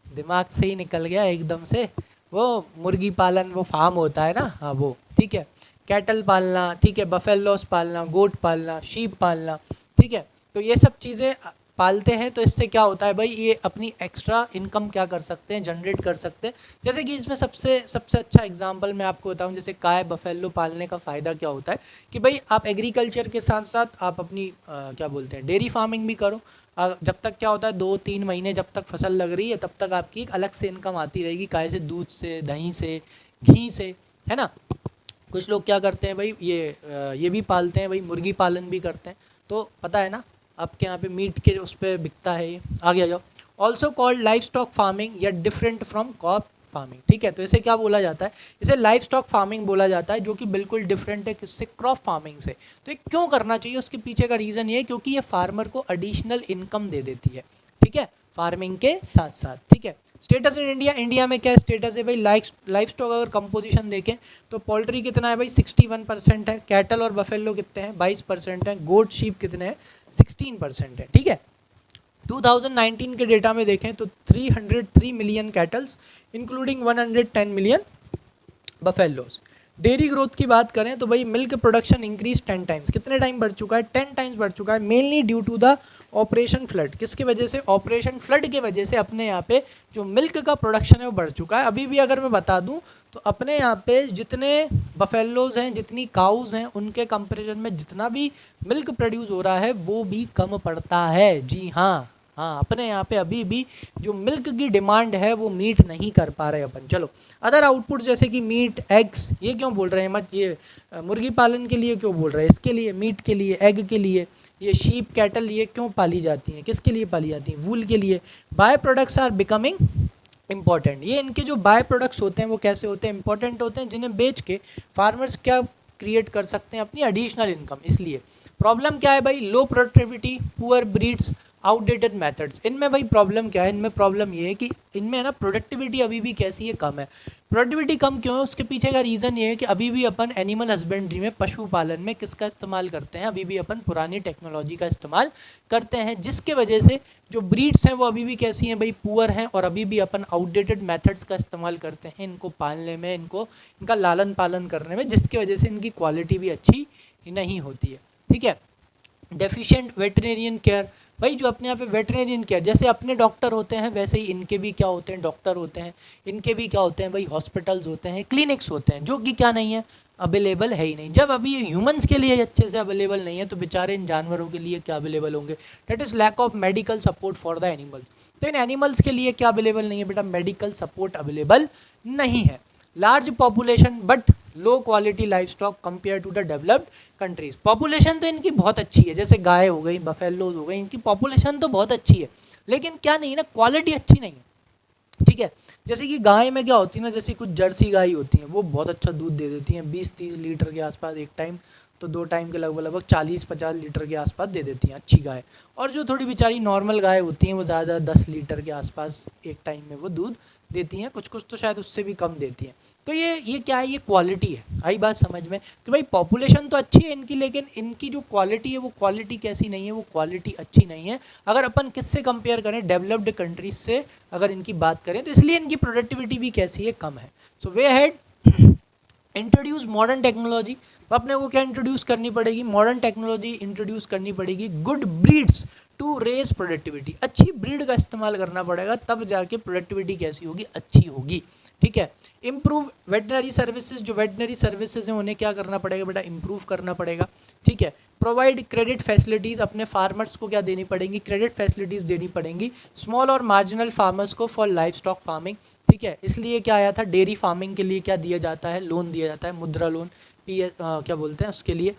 दिमाग से ही निकल गया एकदम से, वो मुर्गी पालन, वो फार्म होता है ना, हाँ वो, ठीक है। कैटल पालना, ठीक है, बफेलोस पालना, गोट पालना, शीप पालना, ठीक है। तो ये सब चीज़ें पालते हैं, तो इससे क्या होता है भाई? ये अपनी एक्स्ट्रा इनकम क्या कर सकते हैं? जनरेट कर सकते हैं। जैसे कि इसमें सबसे अच्छा एग्जांपल मैं आपको बताऊं, जैसे गाय बफेलो पालने का फ़ायदा क्या होता है कि भाई आप एग्रीकल्चर के साथ साथ आप अपनी क्या बोलते हैं, डेयरी फार्मिंग भी करो। जब तक क्या होता है 2-3 महीने जब तक फसल लग रही है तब तक आपकी एक अलग से इनकम आती रहेगी, गाय से, दूध से, दही से, घी से, है ना। कुछ लोग क्या करते हैं भाई, ये भी पालते हैं भाई, मुर्गी पालन भी करते हैं। तो पता है ना आपके यहाँ पे मीट के उस पर बिकता है ये। आगे आ जाओ। Also called life stock farming या डिफरेंट फ्रॉम क्रॉप फार्मिंग, ठीक है। तो इसे क्या बोला जाता है? इसे लाइफ स्टॉक फार्मिंग बोला जाता है, जो कि बिल्कुल डिफरेंट है किससे? क्रॉप फार्मिंग से। तो ये क्यों करना चाहिए? उसके पीछे का रीज़न ये है क्योंकि ये फार्मर को एडिशनल इनकम दे देती है, ठीक है। फार्मिंग के साथ साथ, ठीक है। स्टेटस इन इंडिया, इंडिया में क्या स्टेटस है भाई, लाइफ स्टॉक अगर कंपोजिशन देखें तो पोल्ट्री कितना है भाई 61% है, कैटल और बफेलो कितने हैं 22% है, गोट शीप कितने हैं 16% है, ठीक है। 2019 के डेटा में देखें तो 303 million cattles including 110 million buffaloes. Dairy growth की बात करें तो भाई मिल्क प्रोडक्शन इंक्रीज 10 टाइम्स, कितने टाइम बढ़ चुका है 10 टाइम्स बढ़ चुका है, mainly due to the Operation Flood. किसकी वजह से, ऑपरेशन फ्लड के वजह से अपने यहाँ पे जो मिल्क का प्रोडक्शन है वो बढ़ चुका है। अभी भी अगर मैं बता दूं तो अपने यहाँ पे जितने बफेलोज हैं, जितनी काउज हैं, उनके कंपेरिजन में जितना भी मिल्क प्रोड्यूस हो रहा है वो भी कम पड़ता है। जी हाँ, अपने यहाँ पे अभी भी जो मिल्क की डिमांड है वो मीट नहीं कर पा रहे अपन। चलो अदर आउटपुट जैसे कि मीट, एग्स, ये क्यों बोल रहे हैं मत, ये मुर्गी पालन के लिए क्यों बोल रहे हैं, इसके लिए मीट के लिए, एग के लिए। ये शीप, कैटल ये क्यों पाली जाती हैं, किसके लिए पाली जाती हैं, वूल के लिए। By products are becoming important, ये इनके जो बाय प्रोडक्ट्स होते हैं वो कैसे होते हैं, इंपॉर्टेंट होते हैं, जिन्हें बेच के फार्मर्स क्या क्रिएट कर सकते हैं, अपनी एडिशनल इनकम। इसलिए प्रॉब्लम क्या है भाई, लो productivity, poor breeds, outdated methods. इनमें भाई प्रॉब्लम क्या है, इनमें प्रॉब्लम ये है कि इनमें है ना प्रोडक्टिविटी अभी भी कैसी है, कम है। प्रोडक्टिविटी कम क्यों है, उसके पीछे का रीज़न ये है कि अभी भी अपन एनिमल हस्बेंड्री में, पशुपालन में किसका इस्तेमाल करते हैं, अभी भी अपन पुरानी टेक्नोलॉजी का इस्तेमाल करते हैं, जिसके वजह से जो ब्रीड्स हैं वो अभी भी कैसी हैं भाई, पुअर हैं, और अभी भी अपन आउटडेटेड मेथड्स का इस्तेमाल करते हैं इनको पालने में, इनका लालन पालन करने में, जिसकी वजह से इनकी क्वालिटी भी अच्छी नहीं होती है, ठीक है। डेफिशिएंट वेटरनेरियन केयर, भाई जो अपने यहाँ पे वेटरनेरियन केयर, जैसे अपने डॉक्टर होते हैं वैसे ही इनके भी क्या होते हैं, डॉक्टर होते हैं, इनके भी क्या होते हैं भाई, हॉस्पिटल्स होते हैं, क्लिनिक्स होते हैं, जो कि क्या नहीं है, अवेलेबल है ही नहीं। जब अभी ह्यूमंस के लिए अच्छे से अवेलेबल नहीं है तो बेचारे इन जानवरों के लिए क्या अवेलेबल होंगे, that is lack of medical support for the animals. तो इन एनिमल्स के लिए क्या अवेलेबल नहीं है बेटा, मेडिकल सपोर्ट अवेलेबल नहीं है। Large population but low quality livestock compare to the developed countries. Population तो इनकी बहुत अच्छी है, जैसे गाय हो गई, बफेलोज हो गई, इनकी पॉपुलेशन तो बहुत अच्छी है, लेकिन क्या नहीं ना, क्वालिटी अच्छी नहीं है, ठीक है। जैसे कि गाय में क्या होती है ना, जैसे कुछ जर्सी गाय होती हैं वो बहुत अच्छा दूध दे देती हैं, 20-30 लीटर के आसपास एक टाइम, तो 2 टाइम के लगभग 40-50 लीटर के आसपास दे देती हैं, अच्छी गाय। और जो थोड़ी बेचारी नॉर्मल गाय होती हैं वो ज़्यादा 10 लीटर के आसपास एक टाइम में वो दूध देती हैं, कुछ तो शायद उससे भी कम देती हैं। तो ये क्या है, ये क्वालिटी है। आई बात समझ में कि भाई पॉपुलेशन तो अच्छी है इनकी, लेकिन इनकी जो क्वालिटी है वो क्वालिटी कैसी नहीं है, वो क्वालिटी अच्छी नहीं है। अगर अपन किससे कंपेयर करें, डेवलप्ड कंट्रीज से अगर इनकी बात करें, तो इसलिए इनकी प्रोडक्टिविटी भी कैसी है, कम है। सो वे हैड इंट्रोड्यूस मॉडर्न टेक्नोलॉजी, तो अपने को क्या इंट्रोड्यूस करनी पड़ेगी, मॉडर्न टेक्नोलॉजी इंट्रोड्यूस करनी पड़ेगी। Good breeds to raise productivity, अच्छी ब्रीड का इस्तेमाल करना पड़ेगा, तब जाके प्रोडक्टिविटी कैसी होगी, अच्छी होगी, ठीक है। इम्प्रूव वेटनरी सर्विसेज, जो वेटनरी सर्विसेज हैं उन्हें क्या करना पड़ेगा बेटा, इम्प्रूव करना पड़ेगा, ठीक है। प्रोवाइड क्रेडिट फैसिलिटीज़, अपने फार्मर्स को क्या देनी पड़ेंगी, क्रेडिट फैसिलिटीज़ देनी पड़ेंगी, स्मॉल और मार्जिनल फार्मर्स को फॉर लाइफ स्टॉक फार्मिंग, ठीक है। इसलिए क्या आया था, डेयरी फार्मिंग के लिए क्या दिया जाता है, लोन दिया जाता है, मुद्रा लोन, क्या बोलते हैं उसके लिए,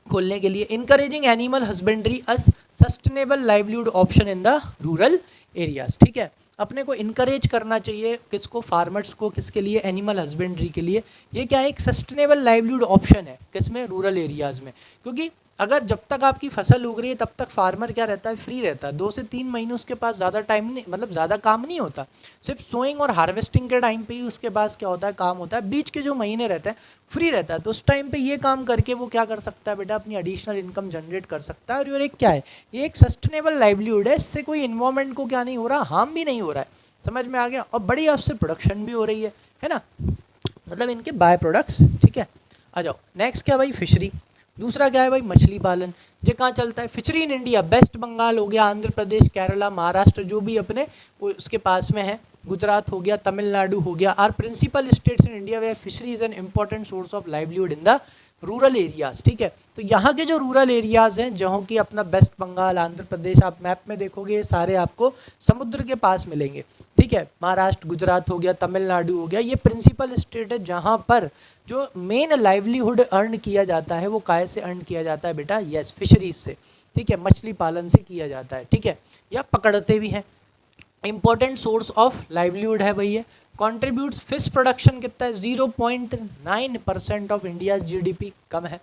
खोलने के लिए। Encouraging animal husbandry us sustainable livelihood option in the rural areas, ठीक है। अपने को इनकरेज करना चाहिए किसको, फार्मर्स को, किसके लिए, एनिमल हस्बेंड्री के लिए। ये क्या है, एक सस्टेनेबल लाइवलीहुड ऑप्शन है, किसमें, रूरल एरियाज़ में। क्योंकि अगर जब तक आपकी फसल उग रही है तब तक फार्मर क्या रहता है, फ्री रहता है। 2 से 3 महीने उसके पास ज़्यादा टाइम नहीं, मतलब ज़्यादा काम नहीं होता, सिर्फ सोइंग और हार्वेस्टिंग के टाइम पे ही उसके पास क्या होता है, काम होता है। बीच के जो महीने रहते हैं फ्री रहता है, तो उस टाइम पे ये काम करके वो क्या कर सकता है बेटा, अपनी एडिशनल इनकम जनरेट कर सकता है। और एक क्या है, ये एक सस्टेनेबल लाइवलीहुड है, इससे कोई इन्वायरमेंट को क्या नहीं हो रहा, हार्म भी नहीं हो रहा है, समझ में आ गया। और बड़ी उससे प्रोडक्शन भी हो रही है ना, मतलब इनके बाय प्रोडक्ट्स, ठीक है। आ जाओ नेक्स्ट क्या भाई, फिशरी। दूसरा क्या है भाई, मछली पालन। ये कहाँ चलता है, fishery in India, West Bengal हो गया, आंध्र प्रदेश, केरला, महाराष्ट्र, जो भी अपने उसके पास में है, गुजरात हो गया, तमिलनाडु हो गया, are principal states in India where fishery is an important source of livelihood in the rural areas, ठीक है। तो यहाँ के जो रूरल एरियाज़ हैं, जहाँ की अपना वेस्ट बंगाल, आंध्र प्रदेश, आप मैप में देखोगे ये सारे आपको समुद्र के पास मिलेंगे, ठीक है। महाराष्ट्र, गुजरात हो गया, तमिलनाडु हो गया, ये प्रिंसिपल स्टेट है जहाँ पर जो मेन लाइवलीहुड अर्न किया जाता है वो काय से अर्न किया जाता है बेटा, यस, फिशरीज से, ठीक है, मछली पालन से किया जाता है, ठीक है, या पकड़ते भी हैं। इंपॉर्टेंट सोर्स ऑफ लाइवलीहुड है भैया, कॉन्ट्रीब्यूट्स, फिश प्रोडक्शन कितना है, 0.9% ऑफ इंडिया GDP, कम है।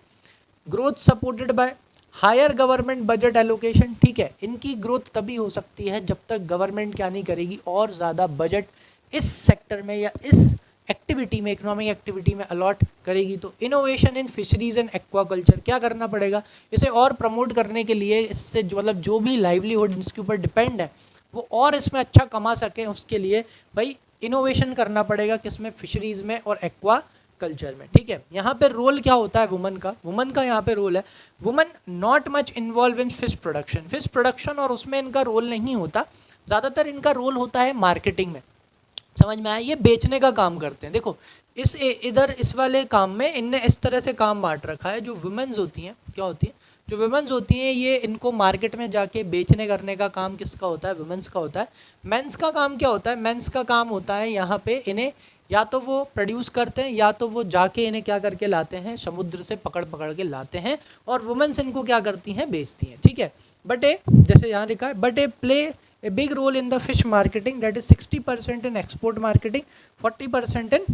Growth supported by higher government budget allocation, ठीक है, इनकी ग्रोथ तभी हो सकती है जब तक गवर्नमेंट क्या नहीं करेगी, और ज़्यादा बजट इस सेक्टर में या इस एक्टिविटी में, इकोनॉमिक एक्टिविटी में अलॉट करेगी। तो innovation in fisheries and aquaculture, क्या करना पड़ेगा इसे और प्रमोट करने के लिए, इससे जो मतलब जो भी लाइवलीहुड इसके ऊपर डिपेंड है वो और इसमें अच्छा कमा सकें, उसके लिए भाई इनोवेशन करना पड़ेगा, किसमें, फिशरीज़ में और एक्वा कल्चर में, ठीक है। यहाँ पे रोल क्या होता है वुमन का यहाँ पे रोल है, woman not much involve in fish production और उसमें इनका रोल नहीं होता, ज़्यादातर इनका रोल होता है मार्केटिंग में, समझ में आया, ये बेचने का काम करते हैं। देखो इधर इस वाले काम में इनने इस तरह से काम बांट रखा है, जो वुमेन्स होती हैं क्या होती है, जो वुमेन्स होती हैं ये इनको मार्केट में जाके बेचने करने का काम किसका होता है, वुमेन्स का होता है। मेंस का काम क्या होता है, मेंस का काम होता है यहाँ पे इन्हें या तो वो प्रोड्यूस करते हैं या तो वो जाके इन्हें क्या करके लाते हैं, समुद्र से पकड़ के लाते हैं, और वुमेन्स इनको क्या करती हैं, बेचती हैं, ठीक है। बट जैसे यहाँ लिखा है, but play a big role in the fish marketing, that is 60% in export marketing, 40% in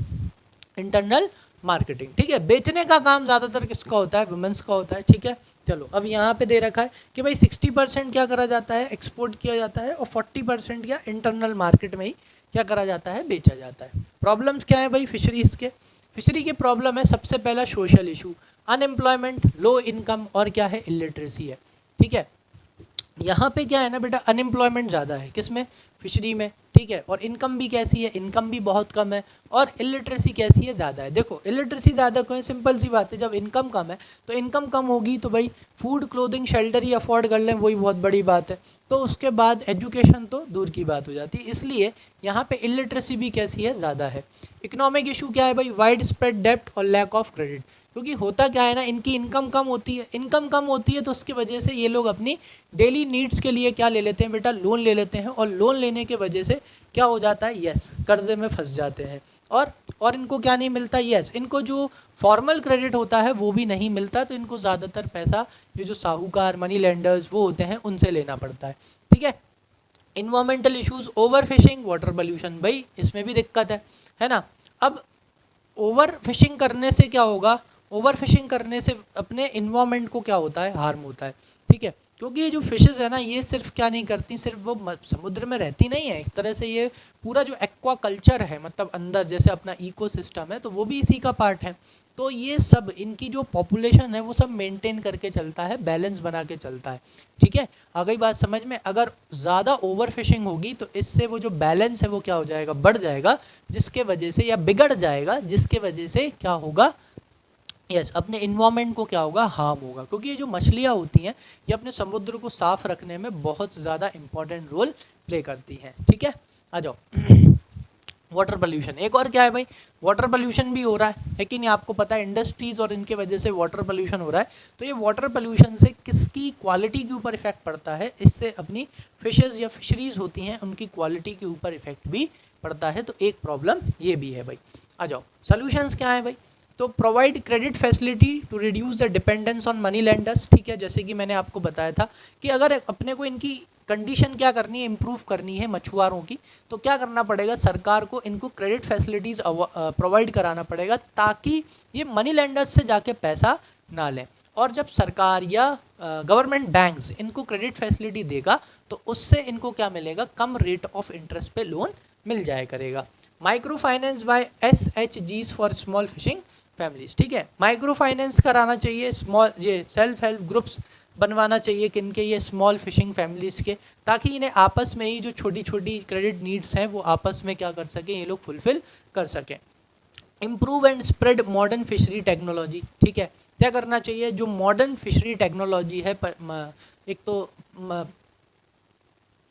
internal marketing, ठीक है। बेचने का काम ज़्यादातर किसका होता है, वुमेन्स का होता है, ठीक है। चलो अब यहाँ पे दे रखा है कि भाई 60% क्या करा जाता है, एक्सपोर्ट किया जाता है, और 40% या इंटरनल मार्केट में ही क्या करा जाता है, बेचा जाता है। प्रॉब्लम्स क्या है भाई फिशरीज़ के, फिशरी की प्रॉब्लम है सबसे पहला social issue, unemployment, low income, और क्या है, इलिटरेसी है, ठीक है। यहाँ पे क्या है ना बेटा, अनएम्प्लॉयमेंट ज़्यादा है किसमें, फिशरी में, ठीक है, और इनकम भी कैसी है, इनकम भी बहुत कम है, और इलिटरेसी कैसी है, ज़्यादा है। देखो इलिटरेसी ज़्यादा क्यों है, सिंपल सी बात है, जब इनकम कम है तो इनकम कम होगी तो भाई फूड क्लोथिंग शेल्टर ही अफोर्ड कर लें, वही बहुत बड़ी बात है, तो उसके बाद एजुकेशन तो दूर की बात हो जाती है, इसलिए यहाँ पे इलिटरेसी भी कैसी है, ज़्यादा है। इकोनॉमिक इशू क्या है भाई, वाइड स्प्रेड डेप्ट और लैक ऑफ क्रेडिट, क्योंकि होता क्या है ना, इनकी इनकम कम होती है तो उसकी वजह से ये लोग अपनी डेली नीड्स के लिए क्या ले लेते हैं बेटा, लोन ले लेते हैं, और लोन लेने के वजह से क्या हो जाता है, यस, कर्जे में फंस जाते हैं, और इनको क्या नहीं मिलता, यस, इनको जो फॉर्मल क्रेडिट होता है वो भी नहीं मिलता, तो इनको ज़्यादातर पैसा ये जो साहूकार मनी लेंडर्स वो होते हैं उनसे लेना पड़ता है, ठीक है। Environmental issues, over fishing, water pollution, भाई इसमें भी दिक्कत है ना। अब ओवर फिशिंग करने से क्या होगा, ओवर फिशिंग करने से अपने इन्वायरमेंट को क्या होता है, हार्म होता है, ठीक है, क्योंकि ये जो फिशेस है ना, ये सिर्फ क्या नहीं करती, सिर्फ वो समुद्र में रहती नहीं है, एक तरह से ये पूरा जो एक्वा कल्चर है, मतलब अंदर जैसे अपना इकोसिस्टम है, तो वो भी इसी का पार्ट है। तो ये सब इनकी जो पॉपुलेशन है वो सब मेंटेन करके चलता है, बैलेंस बना के चलता है, ठीक है। आ गई बात समझ में, अगर ज़्यादा ओवर फिशिंग होगी तो इससे वो जो बैलेंस है वो क्या हो जाएगा, बढ़ जाएगा, जिसके वजह से, या बिगड़ जाएगा, जिसके वजह से क्या होगा, यस, अपने इन्वायरमेंट को क्या होगा, हार्म होगा, क्योंकि ये जो मछलियाँ होती हैं ये अपने समुद्र को साफ रखने में बहुत ज़्यादा इंपॉर्टेंट रोल प्ले करती हैं, ठीक है। आ जाओ वाटर पोल्यूशन, एक और क्या है भाई, वाटर पोल्यूशन भी हो रहा है कि नहीं, आपको पता है इंडस्ट्रीज़ और इनके वजह से वाटर पोल्यूशन हो रहा है। तो ये वाटर पोल्यूशन से किसकी क्वालिटी के ऊपर इफेक्ट पड़ता है, इससे अपनी फिशेज़ या फिशरीज़ होती हैं उनकी क्वालिटी के ऊपर इफेक्ट भी पड़ता है, तो एक प्रॉब्लम ये भी है भाई। आ जाओ सोल्यूशंस क्या है भाई, तो provide credit facility to reduce the dependence on money lenders, ठीक है, जैसे कि मैंने आपको बताया था कि अगर अपने को इनकी कंडीशन क्या करनी है, इम्प्रूव करनी है मछुआरों की, तो क्या करना पड़ेगा, सरकार को इनको क्रेडिट फैसिलिटीज़ प्रोवाइड कराना पड़ेगा, ताकि ये मनी लेंडर्स से जाके पैसा ना लें, और जब सरकार या गवर्नमेंट बैंक्स इनको क्रेडिट फैसिलिटी देगा तो उससे इनको क्या मिलेगा, कम रेट ऑफ इंटरेस्ट पे लोन मिल जाया करेगा। Micro finance by SHGs for small fishing families, ठीक है, माइक्रो फाइनेंस कराना चाहिए, स्मॉल ये सेल्फ हेल्प ग्रुप्स बनवाना चाहिए किनके, ये स्मॉल फिशिंग फैमिलीज़ के, ताकि इन्हें आपस में ही जो छोटी छोटी क्रेडिट नीड्स हैं वो आपस में क्या कर सकें, ये लोग फुलफ़िल कर सकें। Improve and spread modern fishery technology, ठीक है, क्या करना चाहिए, जो मॉडर्न फिशरी टेक्नोलॉजी है, एक तो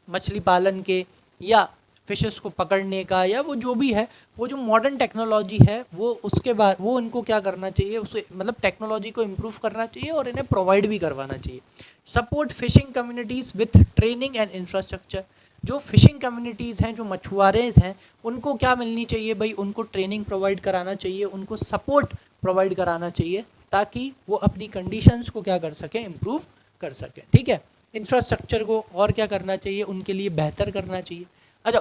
मछली पालन के या फिशेस को पकड़ने का, या वो जो भी है, वो जो मॉडर्न टेक्नोलॉजी है वो उसके बाद वो इनको क्या करना चाहिए, उसे मतलब टेक्नोलॉजी को इम्प्रूव करना चाहिए और इन्हें प्रोवाइड भी करवाना चाहिए। Support fishing communities with training and infrastructure, जो फिशिंग कम्युनिटीज़ हैं, जो मछुआरे हैं, उनको क्या मिलनी चाहिए भाई, उनको ट्रेनिंग प्रोवाइड कराना चाहिए, उनको सपोर्ट प्रोवाइड कराना चाहिए, ताकि वो अपनी कंडीशंस को क्या कर सकें, इम्प्रूव कर सकें, ठीक है। इंफ्रास्ट्रक्चर को और क्या करना चाहिए, उनके लिए बेहतर करना चाहिए। अच्छा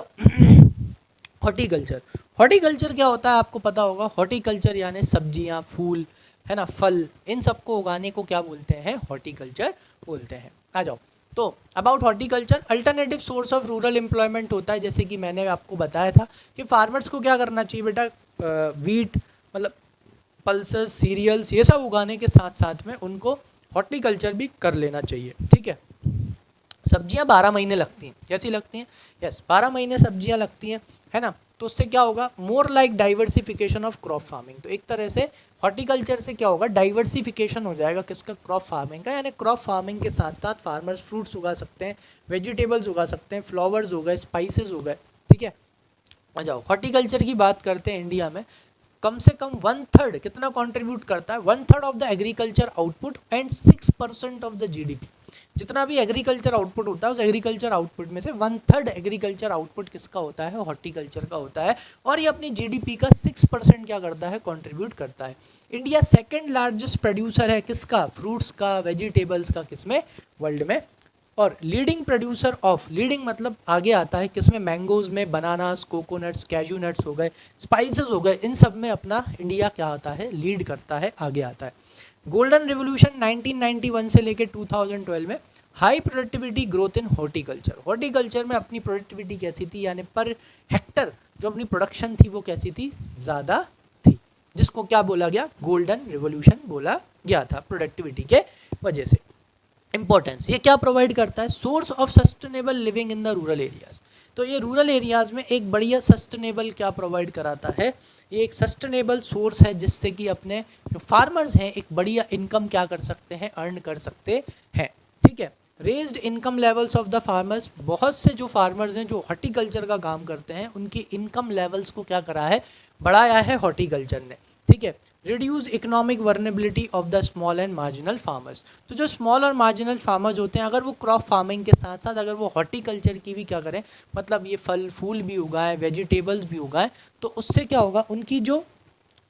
हॉर्टिकल्चर, हॉर्टिकल्चर क्या होता है आपको पता होगा, हॉर्टिकल्चर यानी सब्जियां, फूल, है ना, फल, इन सबको उगाने को क्या बोलते हैं, हॉर्टिकल्चर बोलते हैं। आ जाओ, तो about horticulture, alternative source of rural employment होता है, जैसे कि मैंने आपको बताया था कि फार्मर्स को क्या करना चाहिए बेटा, वीट मतलब पल्सेस, सीरियल्स, ये सब उगाने के साथ साथ में उनको हॉर्टिकल्चर भी कर लेना चाहिए। ठीक है, सब्जियां 12 महीने लगती हैं, कैसी लगती हैं, यस 12 महीने सब्जियां लगती हैं, है ना। तो उससे क्या होगा, more like diversification of crop farming. तो एक तरह से हॉर्टिकल्चर से क्या होगा, डाइवर्सिफिकेशन हो जाएगा किसका, क्रॉप फार्मिंग का, यानी क्रॉप फार्मिंग के साथ साथ फार्मर्स फ्रूट्स उगा सकते हैं, वेजिटेबल्स उगा सकते हैं, फ्लावर्स हो गए, स्पाइसेस हो गए। ठीक है, आ जाओ, हॉर्टिकल्चर की बात करते हैं। इंडिया में कम से कम 1/3 कितना कंट्रीब्यूट करता है, 1/3 of the agriculture output and 6% of the GDP. जितना भी एग्रीकल्चर आउटपुट होता है उस एग्रीकल्चर आउटपुट में से 1/3 एग्रीकल्चर आउटपुट किसका होता है, हॉर्टिकल्चर का होता है, और ये अपनी जीडीपी का 6% क्या करता है, कंट्रीब्यूट करता है। इंडिया सेकंड लार्जेस्ट प्रोड्यूसर है किसका, फ्रूट्स का, वेजिटेबल्स का, किसमें, वर्ल्ड में। और लीडिंग प्रोड्यूसर ऑफ, लीडिंग मतलब आगे आता है किसमें, मैंगोज में, बनानास, कोकोनट्स, कैजू नट्स हो गए, स्पाइसेस हो गए, इन सब में अपना इंडिया क्या आता है, लीड करता है, आगे आता है। गोल्डन रिवोल्यूशन 1991 से लेकर 2012 में high productivity growth in horticulture. Horticulture में अपनी प्रोडक्टिविटी कैसी थी, यानी पर हेक्टर जो अपनी प्रोडक्शन थी वो कैसी थी, ज़्यादा थी, जिसको क्या बोला गया, गोल्डन रिवोल्यूशन बोला गया था प्रोडक्टिविटी के वजह से। इंपॉर्टेंस, ये क्या प्रोवाइड करता है, source of sustainable living in the rural areas. तो ये रूरल एरियाज में एक बढ़िया सस्टेनेबल क्या प्रोवाइड कराता है, ये एक सस्टेनेबल सोर्स है जिससे कि अपने जो फार्मर्स हैं एक बढ़िया इनकम क्या कर सकते हैं, अर्न कर सकते हैं। ठीक है, raised income levels of the farmers, बहुत से जो फार्मर्स हैं जो हॉर्टिकल्चर का काम करते हैं उनकी इनकम लेवल्स को क्या करा है, बढ़ाया है हॉर्टिकल्चर ने। ठीक है, reduce economic vulnerability of the small and marginal farmers. तो जो स्मॉल और मार्जिनल फार्मर्स होते हैं अगर वो क्रॉप फार्मिंग के साथ साथ अगर वो हॉर्टिकल्चर की भी क्या करें, मतलब ये फल फूल भी उगाएं, वेजिटेबल्स भी उगाएं, तो उससे क्या होगा, उनकी जो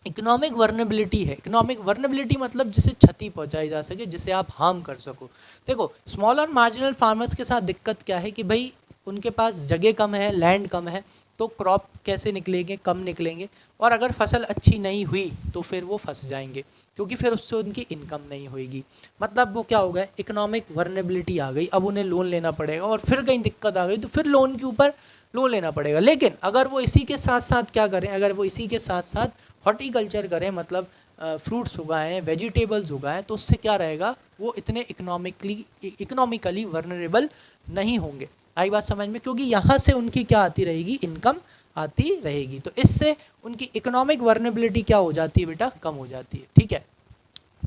इकोनॉमिक वर्नेबिलिटी है, इकोनॉमिक वर्नेबिलिटी मतलब जिसे क्षति पहुंचाई जा सके, जिसे आप हार्म कर सको। देखो स्मॉल और मार्जिनल फार्मर्स के साथ दिक्कत क्या है कि भाई उनके पास जगह कम है, लैंड कम है, तो क्रॉप कैसे निकलेंगे, कम निकलेंगे, और अगर फसल अच्छी नहीं हुई तो फिर वो फंस जाएंगे क्योंकि फिर उससे उनकी इनकम नहीं होगी। मतलब वो क्या हो गया, इकोनॉमिक वर्नेबिलिटी आ गई, अब उन्हें लोन लेना पड़ेगा, और फिर कहीं दिक्कत आ गई तो फिर लोन के ऊपर लोन लेना पड़ेगा। लेकिन अगर वो इसी के साथ साथ क्या करें, अगर वो इसी के साथ साथ हॉर्टिकल्चर करें, मतलब फ्रूट्स उगाएं, वेजिटेबल्स उगाएं, तो उससे क्या रहेगा, वो इतने इकोनॉमिकली वर्नरेबल नहीं होंगे। आई बात समझ में, क्योंकि यहाँ से उनकी क्या आती रहेगी, इनकम आती रहेगी, तो इससे उनकी इकोनॉमिक वर्नेबिलिटी क्या हो जाती है बेटा, कम हो जाती है। ठीक है,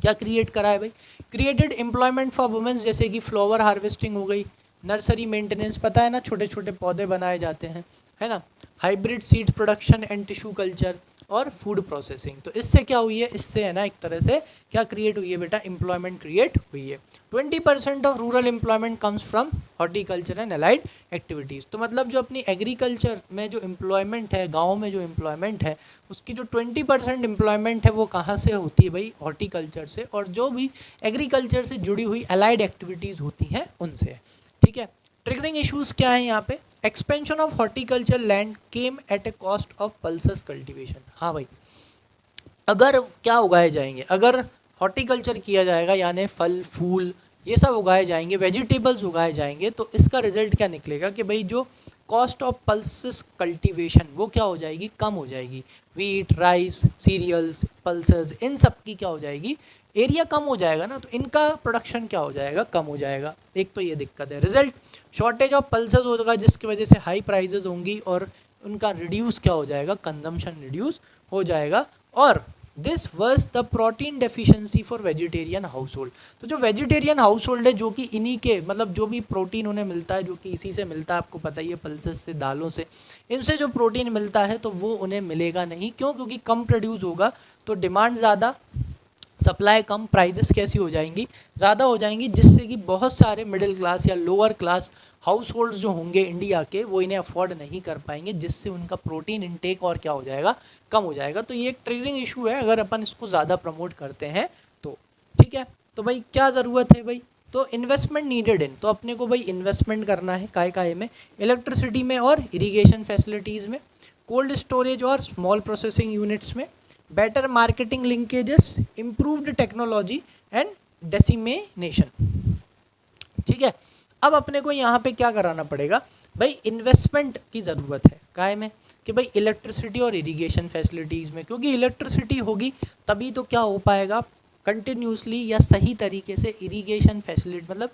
क्या क्रिएट करा है भाई, क्रिएटेड एम्प्लॉयमेंट फॉर वुमेन्स, जैसे कि फ्लावर हार्वेस्टिंग हो गई, नर्सरी मेंटेनेंस, पता है ना छोटे छोटे पौधे बनाए जाते हैं, है ना, hybrid seed production and tissue culture, और फूड प्रोसेसिंग। तो इससे क्या हुई है, इससे है ना एक तरह से क्या क्रिएट हुई है बेटा, एम्प्लॉयमेंट क्रिएट हुई है। 20% of rural employment comes from horticulture and allied activities. तो मतलब जो अपनी एग्रीकल्चर में जो एम्प्लॉयमेंट है, गाँव में जो एम्प्लॉयमेंट है, उसकी जो 20% एम्प्लॉयमेंट है वो कहाँ से होती है भाई, हॉर्टिकल्चर से, और जो भी एग्रीकल्चर से जुड़ी हुई अलाइड एक्टिविटीज़ होती हैं उनसे। ठीक है, ट्रिगरिंग इश्यूज क्या है यहाँ पे, expansion of horticulture land came at A cost of pulses cultivation. हाँ भाई, अगर क्या उगाए जाएंगे, अगर हॉर्टिकल्चर किया जाएगा यानी फल फूल ये सब उगाए जाएंगे, वेजिटेबल्स उगाए जाएंगे, तो इसका रिजल्ट क्या निकलेगा कि भाई जो कॉस्ट ऑफ पल्सेस कल्टीवेशन वो क्या हो जाएगी, कम हो जाएगी। वीट, राइस, सीरियल्स, पल्सेस, इन सब की क्या हो जाएगी, एरिया कम हो जाएगा ना, तो इनका प्रोडक्शन क्या हो जाएगा, कम हो जाएगा। एक तो ये दिक्कत है। रिजल्ट, शॉर्टेज ऑफ पल्सेस होगा जिसकी वजह से हाई प्राइजेस होंगी और उनका रिड्यूस क्या हो जाएगा, कंजम्पशन रिड्यूस हो जाएगा। और this was the protein deficiency for vegetarian house hold. तो जो वेजिटेरियन हाउस होल्ड है, जो कि इन्हीं के मतलब जो भी प्रोटीन उन्हें मिलता है, जो कि इसी से मिलता है, आपको पता ही है, पल्सेस से, दालों से, इनसे जो प्रोटीन मिलता है तो वो उन्हें मिलेगा नहीं। क्यों? क्योंकि कम प्रोड्यूस होगा तो डिमांड ज़्यादा, सप्लाई कम, प्राइजेस कैसी हो जाएंगी, ज़्यादा हो जाएंगी, जिससे कि बहुत सारे मिडिल क्लास या लोअर क्लास हाउस होल्ड्स जो होंगे इंडिया के, वो इन्हें अफोर्ड नहीं कर पाएंगे, जिससे उनका प्रोटीन इनटेक और क्या हो जाएगा, कम हो जाएगा। तो ये एक ट्रिगरिंग इशू है अगर अपन इसको ज़्यादा प्रमोट करते हैं तो। ठीक है, तो भाई क्या ज़रूरत है भाई, तो इन्वेस्टमेंट नीडेड इन, तो अपने को भाई इन्वेस्टमेंट करना है काय में, इलेक्ट्रिसिटी में और इरीगेशन फैसिलिटीज़ में, कोल्ड स्टोरेज और स्मॉल प्रोसेसिंग यूनिट्स में, better marketing linkages, improved technology and dissemination. ठीक है, अब अपने को यहाँ पे क्या कराना पड़ेगा भाई, इन्वेस्टमेंट की ज़रूरत है काय में, कि भाई इलेक्ट्रिसिटी और इरिगेशन फैसिलिटीज़ में, क्योंकि इलेक्ट्रिसिटी होगी तभी तो क्या हो पाएगा कंटिन्यूसली या सही तरीके से इरिगेशन फैसिलिटी, मतलब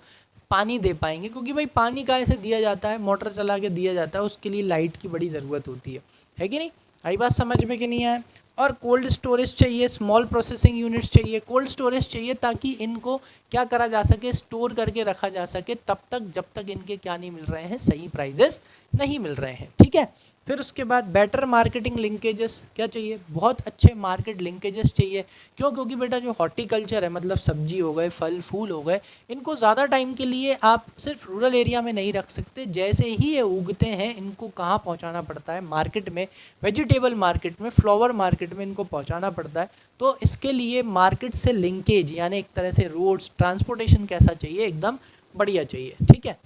पानी दे पाएंगे, क्योंकि भाई पानी काहे से दिया जाता है, मोटर चला के दिया जाता है, उसके लिए लाइट की बड़ी ज़रूरत होती है कि नहीं। आई बात समझ में कि नहीं आया। और कोल्ड स्टोरेज चाहिए, स्मॉल प्रोसेसिंग यूनिट्स चाहिए, कोल्ड स्टोरेज चाहिए ताकि इनको क्या करा जा सके, स्टोर करके रखा जा सके तब तक जब तक इनके क्या नहीं मिल रहे हैं, सही प्राइजेस नहीं मिल रहे हैं। ठीक है, फिर उसके बाद बेटर मार्केटिंग लिंकेजेस क्या चाहिए, बहुत अच्छे मार्केट लिंकेजेस चाहिए। क्यों, क्योंकि बेटा जो हॉर्टिकल्चर है, मतलब सब्जी हो गए, फल फूल हो गए, इनको ज़्यादा टाइम के लिए आप सिर्फ रूरल एरिया में नहीं रख सकते। जैसे ही ये उगते हैं इनको कहाँ पहुँचाना पड़ता है, मार्केट में, वेजिटेबल मार्केट में, फ्लावर मार्केट में इनको पहुँचाना पड़ता है। तो इसके लिए मार्केट से लिंकेज, यानी एक तरह से रोड्स, ट्रांसपोर्टेशन कैसा चाहिए, एकदम बढ़िया चाहिए। ठीक है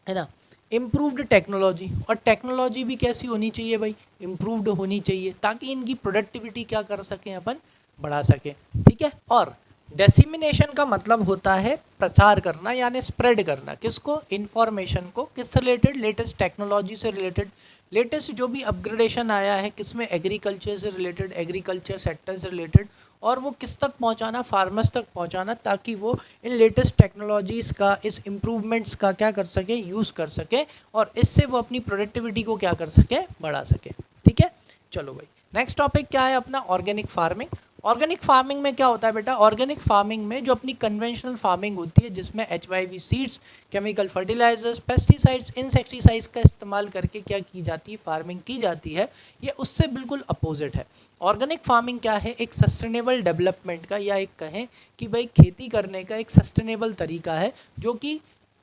ना। इम्प्रूव्ड टेक्नोलॉजी, और टेक्नोलॉजी भी कैसी होनी चाहिए भाई, इम्प्रूव्ड होनी चाहिए, ताकि इनकी प्रोडक्टिविटी क्या कर सकें, अपन बढ़ा सकें। ठीक है, और डेसिमिनेशन का मतलब होता है प्रचार करना, यानी स्प्रेड करना, किसको, इन्फॉर्मेशन को, किससे रिलेटेड, लेटेस्ट टेक्नोलॉजी से रिलेटेड, लेटेस्ट जो भी अपग्रेडेशन आया है किसमें, एग्रीकल्चर से रिलेटेड, एग्रीकल्चर सेक्टर से रिलेटेड, और वो किस तक पहुंचाना, फार्मर्स तक पहुंचाना, ताकि वो इन लेटेस्ट टेक्नोलॉजीज़ का, इस इम्प्रूवमेंट्स का क्या कर सके, यूज़ कर सके, और इससे वो अपनी प्रोडक्टिविटी को क्या कर सके, बढ़ा सके। ठीक है, चलो भाई नेक्स्ट टॉपिक क्या है अपना, ऑर्गेनिक फार्मिंग। ऑर्गेनिक फार्मिंग में क्या होता है बेटा, ऑर्गेनिक फार्मिंग में जो अपनी कन्वेंशनल फार्मिंग होती है, जिसमें HYV seeds, chemical fertilisers, pesticides, insecticides का इस्तेमाल करके क्या की जाती है, फार्मिंग की जाती है, ये उससे बिल्कुल अपोजिट है। ऑर्गेनिक फार्मिंग क्या है, एक सस्टेनेबल डेवलपमेंट का, या एक कहें कि भाई खेती करने का एक सस्टेनेबल तरीका है, जो कि